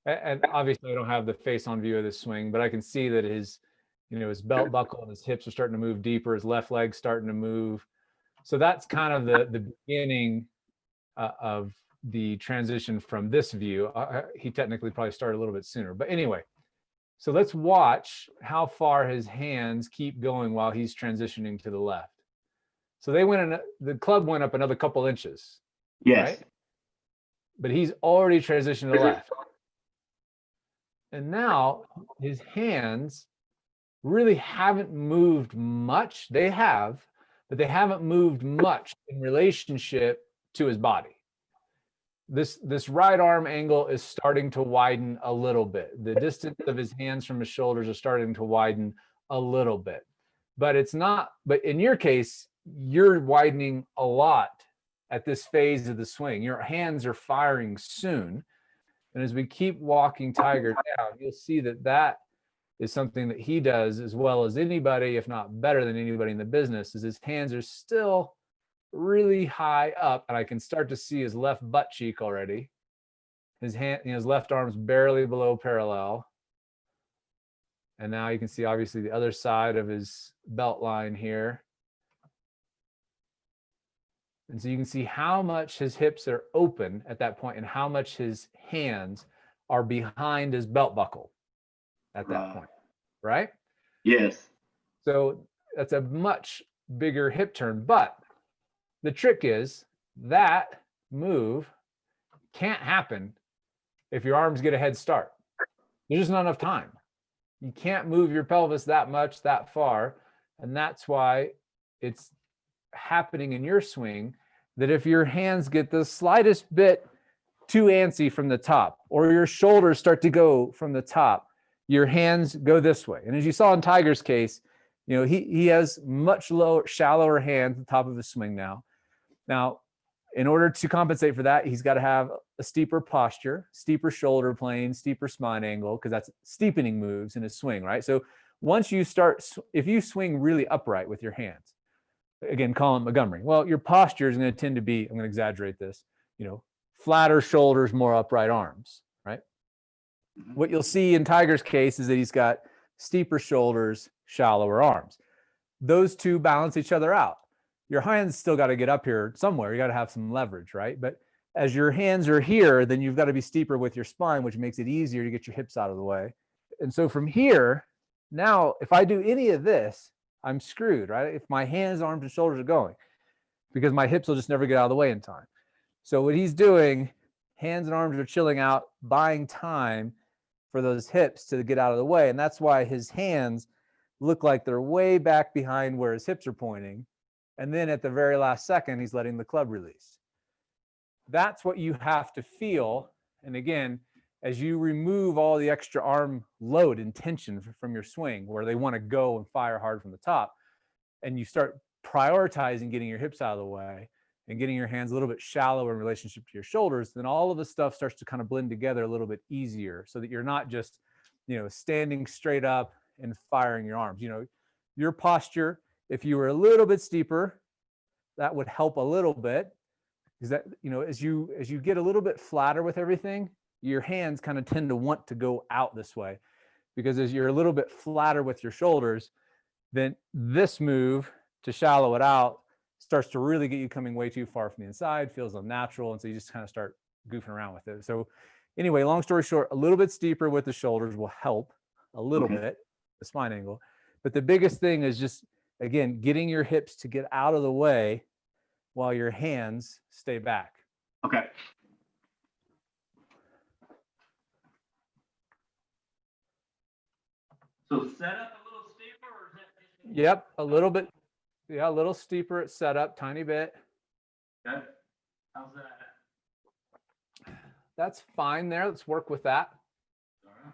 and obviously I don't have the face on view of this swing, but I can see that his belt buckle and his hips are starting to move deeper, his left leg's starting to move. So that's kind of the beginning of the transition from this view. He technically probably started a little bit sooner, but anyway. So let's watch how far his hands keep going while he's transitioning to the left. So the club went up another couple inches. Yes. Right? But he's already transitioned to the left. And now his hands really haven't moved much. They have, but they haven't moved much in relationship to his body. This right arm angle is starting to widen a little bit. The distance of his hands from his shoulders are starting to widen a little bit. But in your case, you're widening a lot at this phase of the swing. Your hands are firing soon. And as we keep walking Tiger down, you'll see that is something that he does as well as anybody, if not better than anybody in the business, is his hands are still really high up, and I can start to see his left butt cheek already. His hand, his left arm's barely below parallel. And now you can see obviously the other side of his belt line here. And so you can see how much his hips are open at that point and how much his hands are behind his belt buckle at that point, right? Yes. So that's a much bigger hip turn. But the trick is that move can't happen if your arms get a head start. There's just not enough time. You can't move your pelvis that much, that far. And that's why it's happening in your swing that if your hands get the slightest bit too antsy from the top, or your shoulders start to go from the top, your hands go this way. And as you saw in Tiger's case, you know, he has much lower, shallower hands at the top of his swing now. Now, in order to compensate for that, he's got to have a steeper posture, steeper shoulder plane, steeper spine angle, because that's steepening moves in his swing, right? So once you start, if you swing really upright with your hands, again, Colin Montgomery, well, your posture is going to tend to be, I'm going to exaggerate this, you know, flatter shoulders, more upright arms, right? What you'll see in Tiger's case is that he's got steeper shoulders, shallower arms. Those two balance each other out. Your hands still got to get up here somewhere. You got to have some leverage, right? But as your hands are here, then you've got to be steeper with your spine, which makes it easier to get your hips out of the way. And so from here, now, if I do any of this, I'm screwed, right? If my hands, arms, and shoulders are going, because my hips will just never get out of the way in time. So what he's doing, hands and arms are chilling out, buying time for those hips to get out of the way. And that's why his hands look like they're way back behind where his hips are pointing. And then at the very last second, he's letting the club release. That's what you have to feel. And again, as you remove all the extra arm load and tension from your swing, where they want to go and fire hard from the top, and you start prioritizing getting your hips out of the way and getting your hands a little bit shallower in relationship to your shoulders, then all of the stuff starts to kind of blend together a little bit easier, so that you're not just, you know, standing straight up and firing your arms. You know, your posture, if you were a little bit steeper, that would help a little bit, because that, you know, as you get a little bit flatter with everything, your hands kind of tend to want to go out this way, because as you're a little bit flatter with your shoulders, then this move to shallow it out starts to really get you coming way too far from the inside, feels unnatural, and so you just kind of start goofing around with it. So anyway, long story short, a little bit steeper with the shoulders will help a little bit, the spine angle. But the biggest thing is just, again, getting your hips to get out of the way while your hands stay back. Okay. So set up a little steeper, or is that just... Yep, a little bit. Yeah, a little steeper at setup, tiny bit. Okay. How's that? That's fine there. Let's work with that. All right.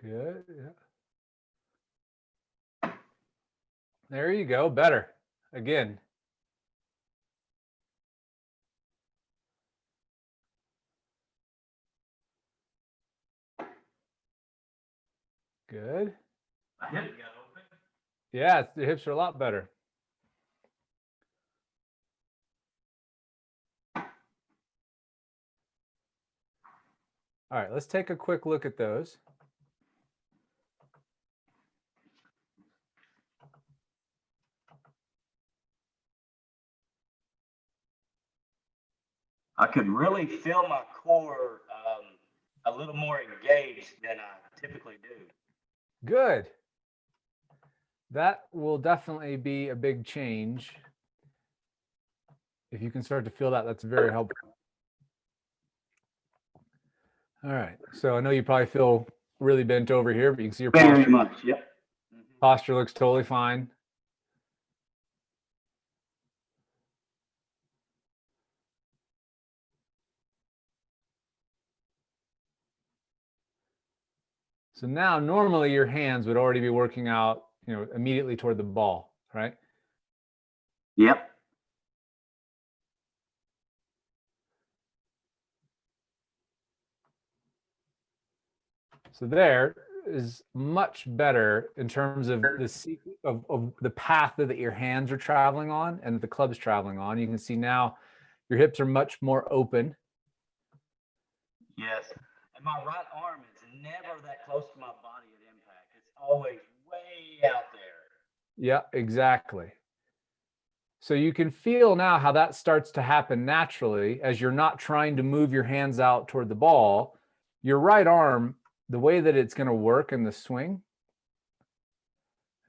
Good. Yeah. There you go. Better. Again. Good. My hip got open. Yeah, the hips are a lot better. All right, let's take a quick look at those. I could really feel my core a little more engaged than I typically do. Good. That will definitely be a big change. If you can start to feel that, that's very helpful. All right. So I know you probably feel really bent over here, but you can see your Very posture. much, yep. Posture looks totally fine. So now normally your hands would already be working out, you know, immediately toward the ball, right? Yep. So there is much better in terms of of the path that your hands are traveling on and the club's traveling on. You can see now your hips are much more open. Yes. And my right arm is never that close to my body at impact. It's always way out there. Yeah, exactly. So you can feel now how that starts to happen naturally as you're not trying to move your hands out toward the ball. Your right arm, the way that it's going to work in the swing.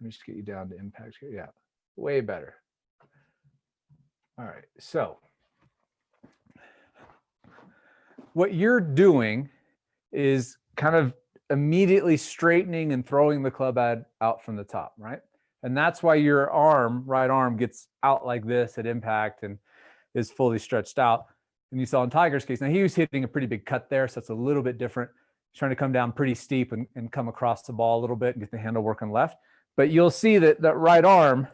Let me just get you down to impact here. Yeah, way better. All right, so what you're doing is kind of immediately straightening and throwing the club out from the top, right? And that's why your right arm gets out like this at impact and is fully stretched out. And you saw in Tiger's case, now he was hitting a pretty big cut there, so it's a little bit different. He's trying to come down pretty steep and come across the ball a little bit and get the handle working left. But you'll see that that right arm,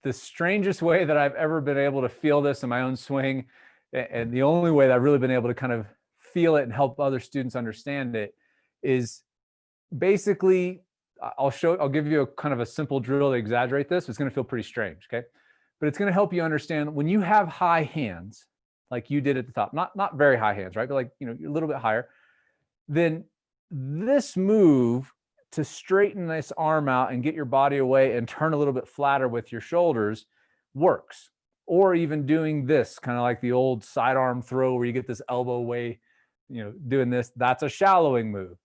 the strangest way that I've ever been able to feel this in my own swing, and the only way that I've really been able to kind of feel it and help other students understand it, is basically, I'll give you a kind of a simple drill to exaggerate this. It's going to feel pretty strange, okay? But it's going to help you understand when you have high hands, like you did at the top, not very high hands, right? But like, you know, a little bit higher, then this move to straighten this arm out and get your body away and turn a little bit flatter with your shoulders works. Or even doing this, kind of like the old sidearm throw where you get this elbow way, you know, doing this, that's a shallowing move.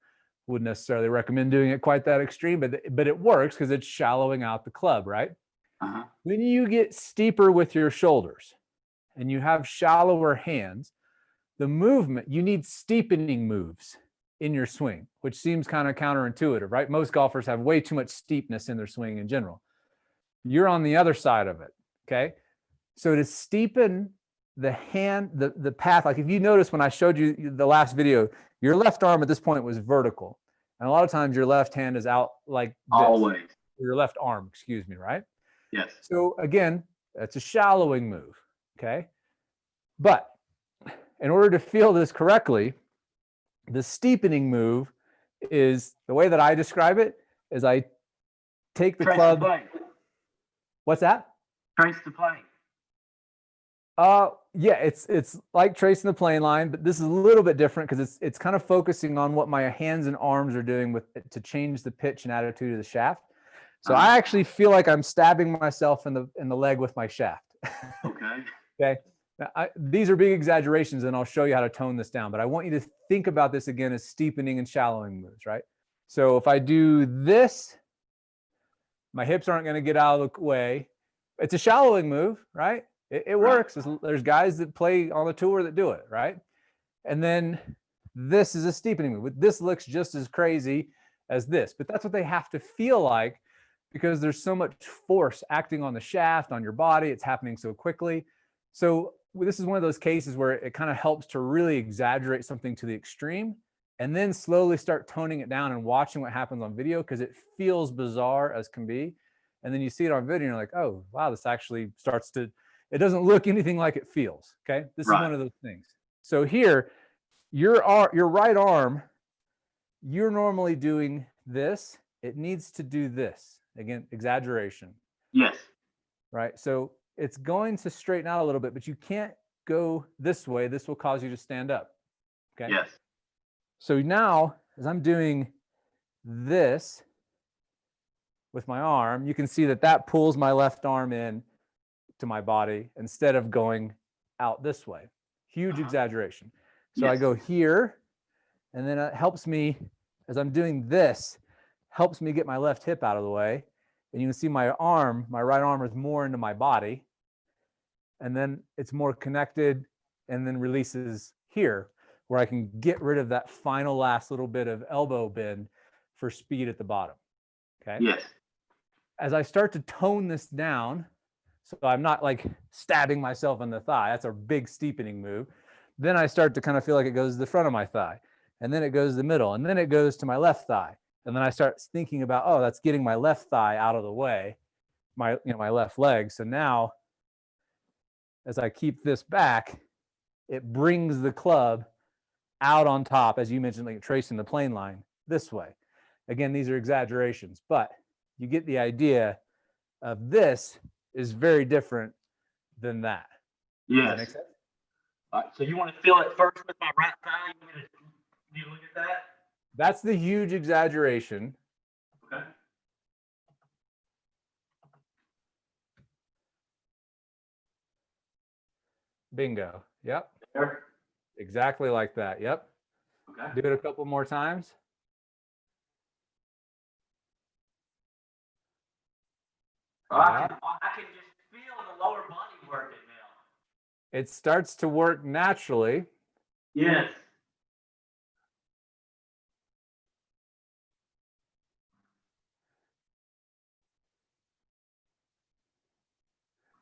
Wouldn't necessarily recommend doing it quite that extreme, but it works because it's shallowing out the club, right? When you get steeper with your shoulders and you have shallower hands, the movement, you need steepening moves in your swing, which seems kind of counterintuitive, right? Most golfers have way too much steepness in their swing in general. You're on the other side of it, okay? So to steepen the hand, the path, like if you notice when I showed you the last video, your left arm at this point was vertical. And a lot of times your left hand is out like this. Always. Your left arm, excuse me, right? Yes. So again, that's a shallowing move, okay? But in order to feel this correctly, the steepening move is, the way that I describe it, is I take the club. The plane. What's that? Trace the plane. Yeah, it's like tracing the plane line, but this is a little bit different because it's kind of focusing on what my hands and arms are doing to change the pitch and attitude of the shaft. So I actually feel like I'm stabbing myself in the leg with my shaft. Okay. Okay. Now, these are big exaggerations, and I'll show you how to tone this down. But I want you to think about this again as steepening and shallowing moves, right? So if I do this, my hips aren't going to get out of the way. It's a shallowing move, right? It works. There's guys that play on the tour that do it, right? And then this is a steepening move. This looks just as crazy as this, but that's what they have to feel like because there's so much force acting on the shaft, on your body. It's happening so quickly. So this is one of those cases where it kind of helps to really exaggerate something to the extreme and then slowly start toning it down and watching what happens on video because it feels bizarre as can be. And then you see it on video and you're like, oh, wow, this actually starts to, it doesn't look anything like it feels, okay? This is one of those things. So here, your right arm, you're normally doing this. It needs to do this. Again, exaggeration. Yes. Right? So it's going to straighten out a little bit, but you can't go this way. This will cause you to stand up, okay? Yes. So now, as I'm doing this with my arm, you can see that pulls my left arm in to my body instead of going out this way. Huge exaggeration. So I go here, and then it helps me, as I'm doing this, helps me get my left hip out of the way. And you can see my right arm is more into my body. And then it's more connected and then releases here where I can get rid of that final last little bit of elbow bend for speed at the bottom, okay? Yes. As I start to tone this down, so I'm not like stabbing myself in the thigh, that's a big steepening move. Then I start to kind of feel like it goes to the front of my thigh, and then it goes to the middle, and then it goes to my left thigh. And then I start thinking about, oh, that's getting my left thigh out of the way, my left leg. So now, as I keep this back, it brings the club out on top, as you mentioned, like tracing the plane line this way. Again, these are exaggerations, but you get the idea of this is very different than that. Does that make Yes. sense? All right, so you want to feel it first with my right thigh? You look at that? That's the huge exaggeration. Okay. Bingo. Yep. There. Exactly like that. Yep. Okay. Do it a couple more times. I can just feel the lower body working now. It starts to work naturally. Yes.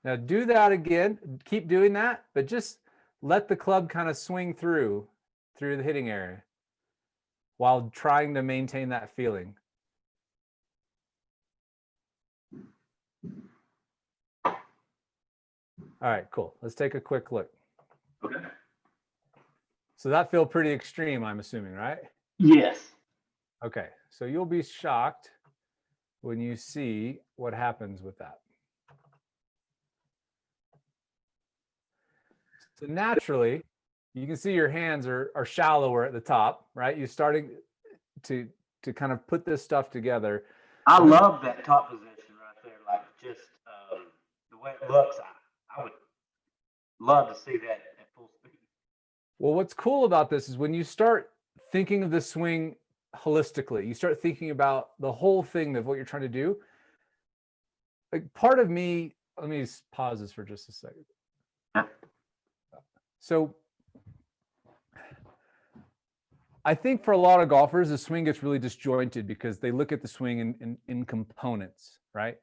Now do that again. Keep doing that, but just let the club kind of swing through the hitting area while trying to maintain that feeling. All right, cool. Let's take a quick look. Okay. So that feel pretty extreme, I'm assuming, right? Yes. Okay, so you'll be shocked when you see what happens with that. So naturally, you can see your hands are shallower at the top, right? You're starting to kind of put this stuff together. I love that top position right there. Like just the way it looks, I would love to see that at full speed. Well, what's cool about this is when you start thinking of the swing holistically, you start thinking about the whole thing of what you're trying to do. Like part of me, let me pause this for just a second. So I think for a lot of golfers, the swing gets really disjointed because they look at the swing in components, right?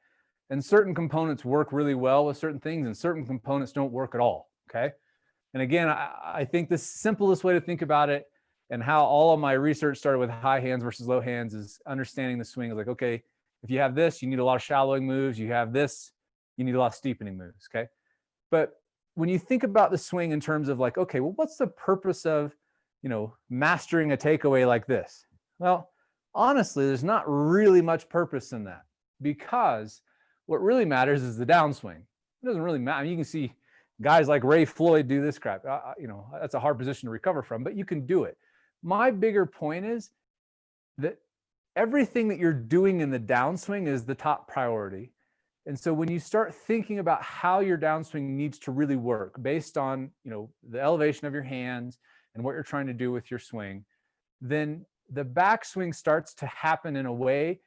And certain components work really well with certain things and certain components don't work at all, okay? And again, I think the simplest way to think about it and how all of my research started with high hands versus low hands is understanding the swing is like, okay, if you have this, you need a lot of shallowing moves. You have this, you need a lot of steepening moves, okay? But when you think about the swing in terms of like, okay, well, what's the purpose of, mastering a takeaway like this? Well, honestly, there's not really much purpose in that because what really matters is the downswing. It doesn't really matter. I mean, you can see guys like Ray Floyd do this crap. That's a hard position to recover from, but you can do it. My bigger point is that everything that you're doing in the downswing is the top priority. And so when you start thinking about how your downswing needs to really work based on, the elevation of your hands and what you're trying to do with your swing, then the backswing starts to happen in a way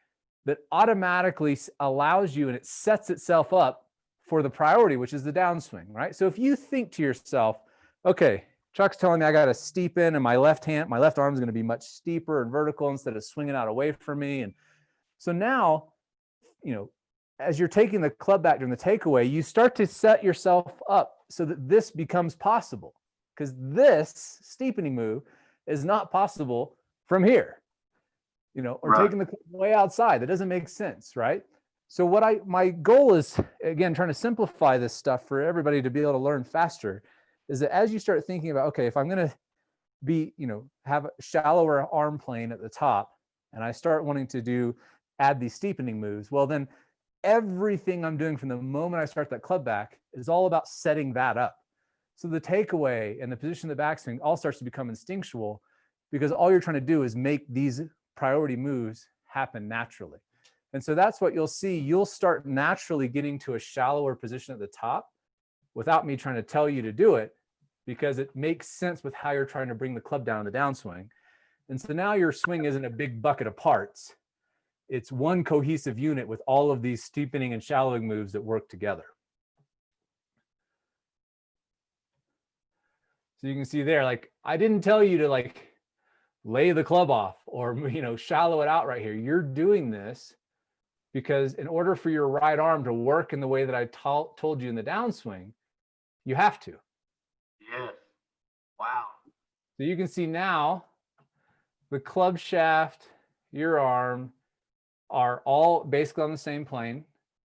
that automatically allows you and it sets itself up for the priority, which is the downswing, right? So if you think to yourself, okay, Chuck's telling me I got to steepen and my left arm is going to be much steeper and vertical instead of swinging out away from me. And so now, as you're taking the club back during the takeaway, you start to set yourself up so that this becomes possible because this steepening move is not possible from here, or Right. taking the club way outside. That doesn't make sense, right? So my goal is, again, trying to simplify this stuff for everybody to be able to learn faster, is that as you start thinking about, okay, if I'm going to be, have a shallower arm plane at the top, and I start wanting to add these steepening moves, well, then everything I'm doing from the moment I start that club back is all about setting that up. So the takeaway and the position of the backswing all starts to become instinctual because all you're trying to do is make these priority moves happen naturally. And so that's what you'll see. You'll start naturally getting to a shallower position at the top without me trying to tell you to do it because it makes sense with how you're trying to bring the club down in the downswing. And so now your swing isn't a big bucket of parts. It's one cohesive unit with all of these steepening and shallowing moves that work together. So you can see there, like, I didn't tell you to lay the club off or, shallow it out right here. You're doing this because in order for your right arm to work in the way that I told you in the downswing, you have to. Yes. Wow. So you can see now the club shaft, your arm are all basically on the same plane.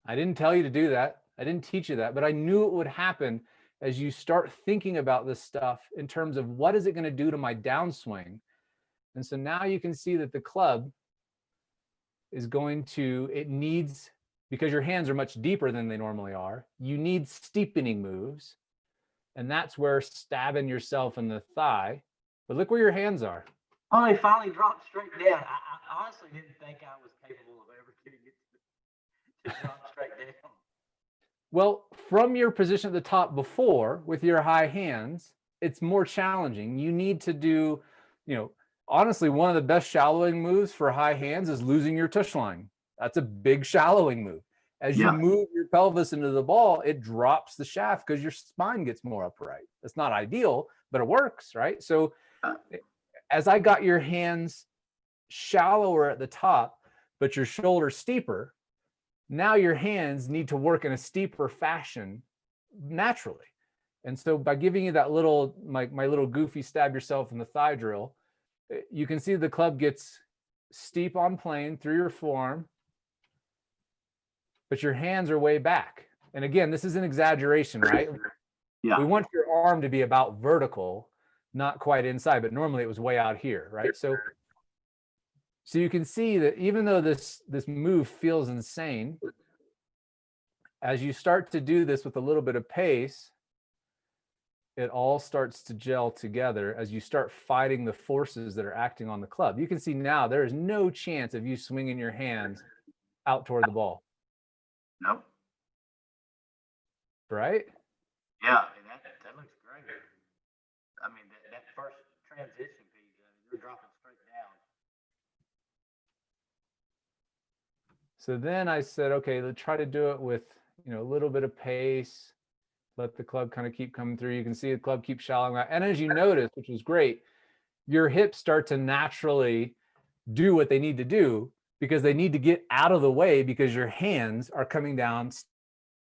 I didn't tell you to do that. I didn't teach you that, but I knew it would happen as you start thinking about this stuff in terms of what is it going to do to my downswing. And so now you can see that the club is going to, it needs, because your hands are much deeper than they normally are, you need steepening moves. And that's where stabbing yourself in the thigh. But look where your hands are. Oh, they finally dropped straight down. I honestly didn't think I was capable of ever getting it to drop straight down. Well, from your position at the top before with your high hands, it's more challenging. You need to do, honestly, one of the best shallowing moves for high hands is losing your tush line. That's a big shallowing move. As you move your pelvis into the ball, it drops the shaft because your spine gets more upright. It's not ideal, but it works, right? So as I got your hands shallower at the top, but your shoulders steeper, now your hands need to work in a steeper fashion naturally. And so by giving you that little, my little goofy stab yourself in the thigh drill, you can see the club gets steep on plane through your forearm, but your hands are way back. And again, this is an exaggeration, right? Yeah. We want your arm to be about vertical, not quite inside, but normally it was way out here, right? So you can see that even though this move feels insane, as you start to do this with a little bit of pace, it all starts to gel together as you start fighting the forces that are acting on the club. You can see now there is no chance of you swinging your hands out toward the ball. Nope. Right? Yeah, that looks great. I mean, that first transition piece, you're dropping straight down. So then I said, okay, let's try to do it with, a little bit of pace. Let the club kind of keep coming through. You can see the club keep shallowing out. And as you notice, which was great, your hips start to naturally do what they need to do because they need to get out of the way because your hands are coming down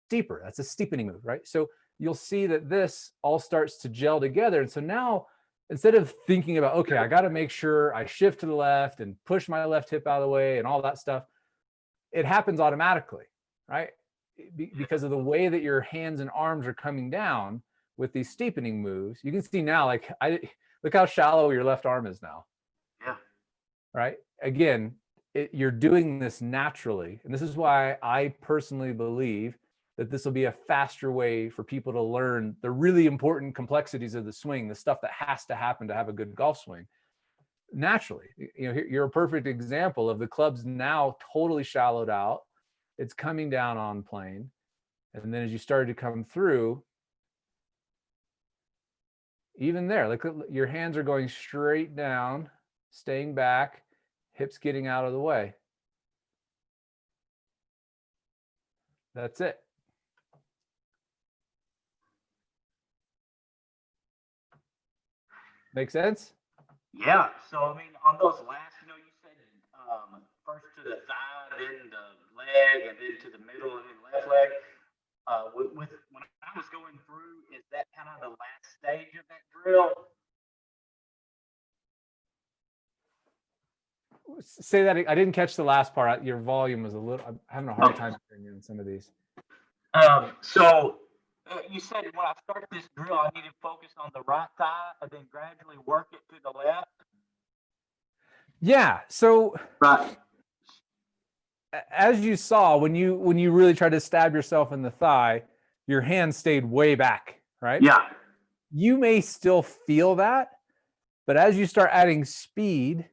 steeper. That's a steepening move, right? So you'll see that this all starts to gel together. And so now, instead of thinking about, okay, I got to make sure I shift to the left and push my left hip out of the way and all that stuff, it happens automatically, right? Because of the way that your hands and arms are coming down with these steepening moves. You can see now, look how shallow your left arm is now. Yeah. Right? Again, you're doing this naturally. And this is why I personally believe that this will be a faster way for people to learn the really important complexities of the swing, the stuff that has to happen to have a good golf swing naturally. You're a perfect example of the club's now totally shallowed out. It's coming down on plane. And then as you started to come through, even there, like your hands are going straight down, staying back, hips getting out of the way. That's it. Make sense? Yeah. So, I mean, on those last, you said first to the thigh, then the leg, and then to the middle, and then left leg. When I was going through, is that kind of the last stage of that drill? Say that. I didn't catch the last part. Your volume was a little. I'm having a hard time hearing you in some of these. So you said when I started this drill, I need to focus on the right thigh and then gradually work it to the left. Yeah. So right. As you saw, when you really tried to stab yourself in the thigh, your hand stayed way back, right? Yeah. You may still feel that, but as you start adding speed,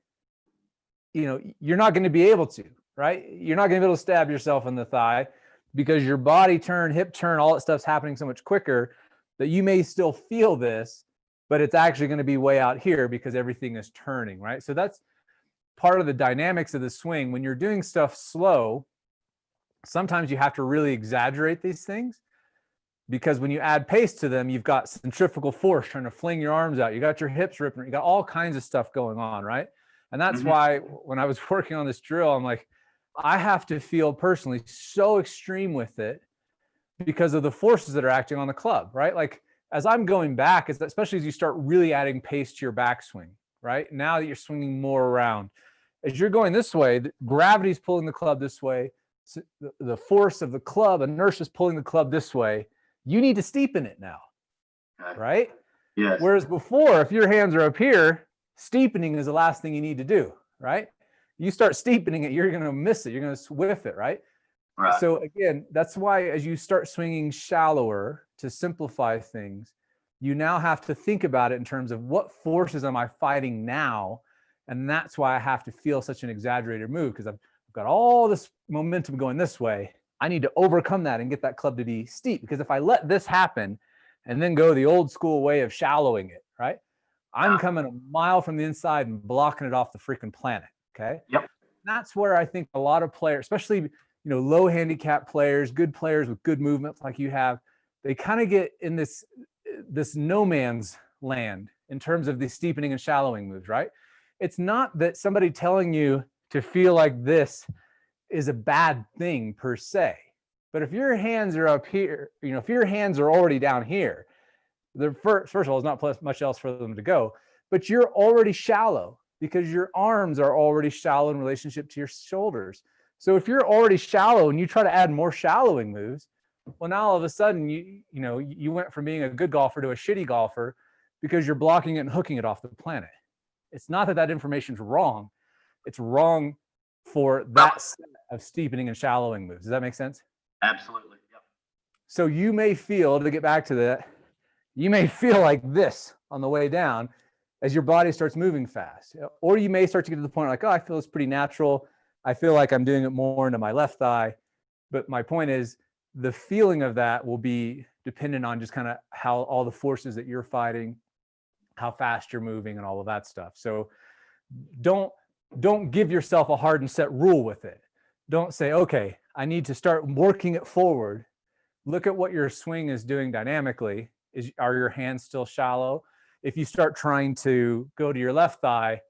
you're not going to be able to, right? You're not going to be able to stab yourself in the thigh because your body turn, hip turn, all that stuff's happening so much quicker that you may still feel this, but it's actually going to be way out here because everything is turning, right? So that's part of the dynamics of the swing. When you're doing stuff slow, sometimes you have to really exaggerate these things because when you add pace to them, you've got centrifugal force trying to fling your arms out. You got your hips ripping. You got all kinds of stuff going on, right? And that's why when I was working on this drill, I'm like, I have to feel personally so extreme with it because of the forces that are acting on the club, right? Like as I'm going back, especially as you start really adding pace to your backswing, right? Now that you're swinging more around, as you're going this way, gravity's pulling the club this way. So the force of the club, inertia is pulling the club this way. You need to steepen it now. Okay. right? Yes. Whereas before, if your hands are up here, steepening is the last thing you need to do, right? You start steepening it, you're going to miss it. You're going to whiff it, right? Right. So again, that's why as you start swinging shallower to simplify things, you now have to think about it in terms of what forces am I fighting now? And that's why I have to feel such an exaggerated move, because I've got all this momentum going this way. I need to overcome that and get that club to be steep, because if I let this happen and then go the old school way of shallowing it, right? I'm coming a mile from the inside and blocking it off the freaking planet. Okay. Yep. That's where I think a lot of players, especially, low handicap players, good players with good movements like you have, they kind of get in this no man's land in terms of the steepening and shallowing moves, right? It's not that somebody telling you to feel like this is a bad thing per se. But if your hands are up here, if your hands are already down here, first of all, there's not much else for them to go, but you're already shallow because your arms are already shallow in relationship to your shoulders. So if you're already shallow and you try to add more shallowing moves, well, now all of a sudden you went from being a good golfer to a shitty golfer because you're blocking it and hooking it off the planet. It's not that information's wrong. It's wrong for that set of steepening and shallowing moves. Does that make sense? Absolutely. Yep. So you may feel, to get back to that, you may feel like this on the way down as your body starts moving fast. Or you may start to get to the point like, oh, I feel it's pretty natural. I feel like I'm doing it more into my left thigh. But my point is, the feeling of that will be dependent on just kind of how all the forces that you're fighting, how fast you're moving, and all of that stuff. So don't give yourself a hard and set rule with it. Don't say, okay, I need to start working it forward. Look at what your swing is doing dynamically. Are your hands still shallow? If you start trying to go to your left thigh,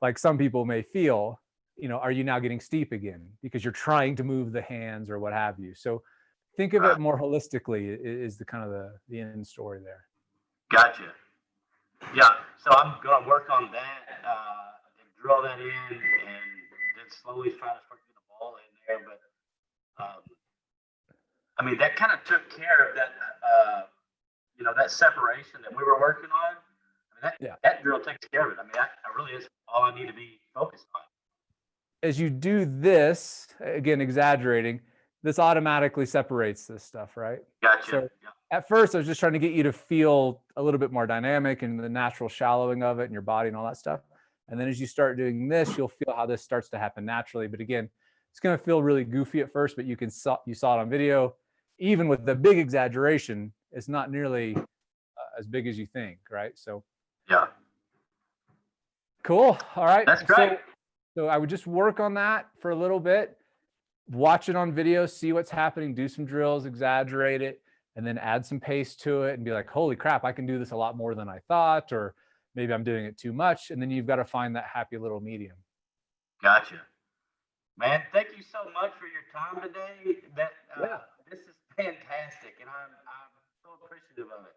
like some people may feel, are you now getting steep again because you're trying to move the hands or what have you? So think of it more holistically is the kind of the end story there. Gotcha. Yeah. So I'm going to work on that, drill that in, and then slowly try to start getting the ball in there. But I mean, that kind of took care of that, that separation that we were working on. I mean, that drill takes care of it. I mean, that really is all I need to be focused on. As you do this, again, exaggerating, this automatically separates this stuff, right? Gotcha. So at first, I was just trying to get you to feel a little bit more dynamic and the natural shallowing of it in your body and all that stuff. And then as you start doing this, you'll feel how this starts to happen naturally. But again, it's going to feel really goofy at first, but you saw it on video. Even with the big exaggeration, it's not nearly as big as you think, right? So yeah. Cool. All right. That's great. So I would just work on that for a little bit, watch it on video, see what's happening, do some drills, exaggerate it, and then add some pace to it and be like, holy crap, I can do this a lot more than I thought, or maybe I'm doing it too much. And then you've got to find that happy little medium. Gotcha. Man, thank you so much for your time today. This is fantastic, and I'm so appreciative of it.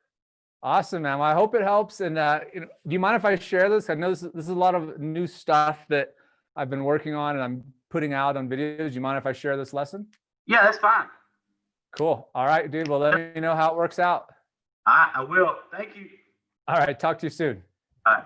Awesome, man. Well, I hope it helps. And do you mind if I share this? I know this is a lot of new stuff that I've been working on and I'm putting out on videos. Do you mind if I share this lesson? Yeah, that's fine. Cool. All right, dude. Well, let me know how it works out. I will. Thank you. All right. Talk to you soon. All right.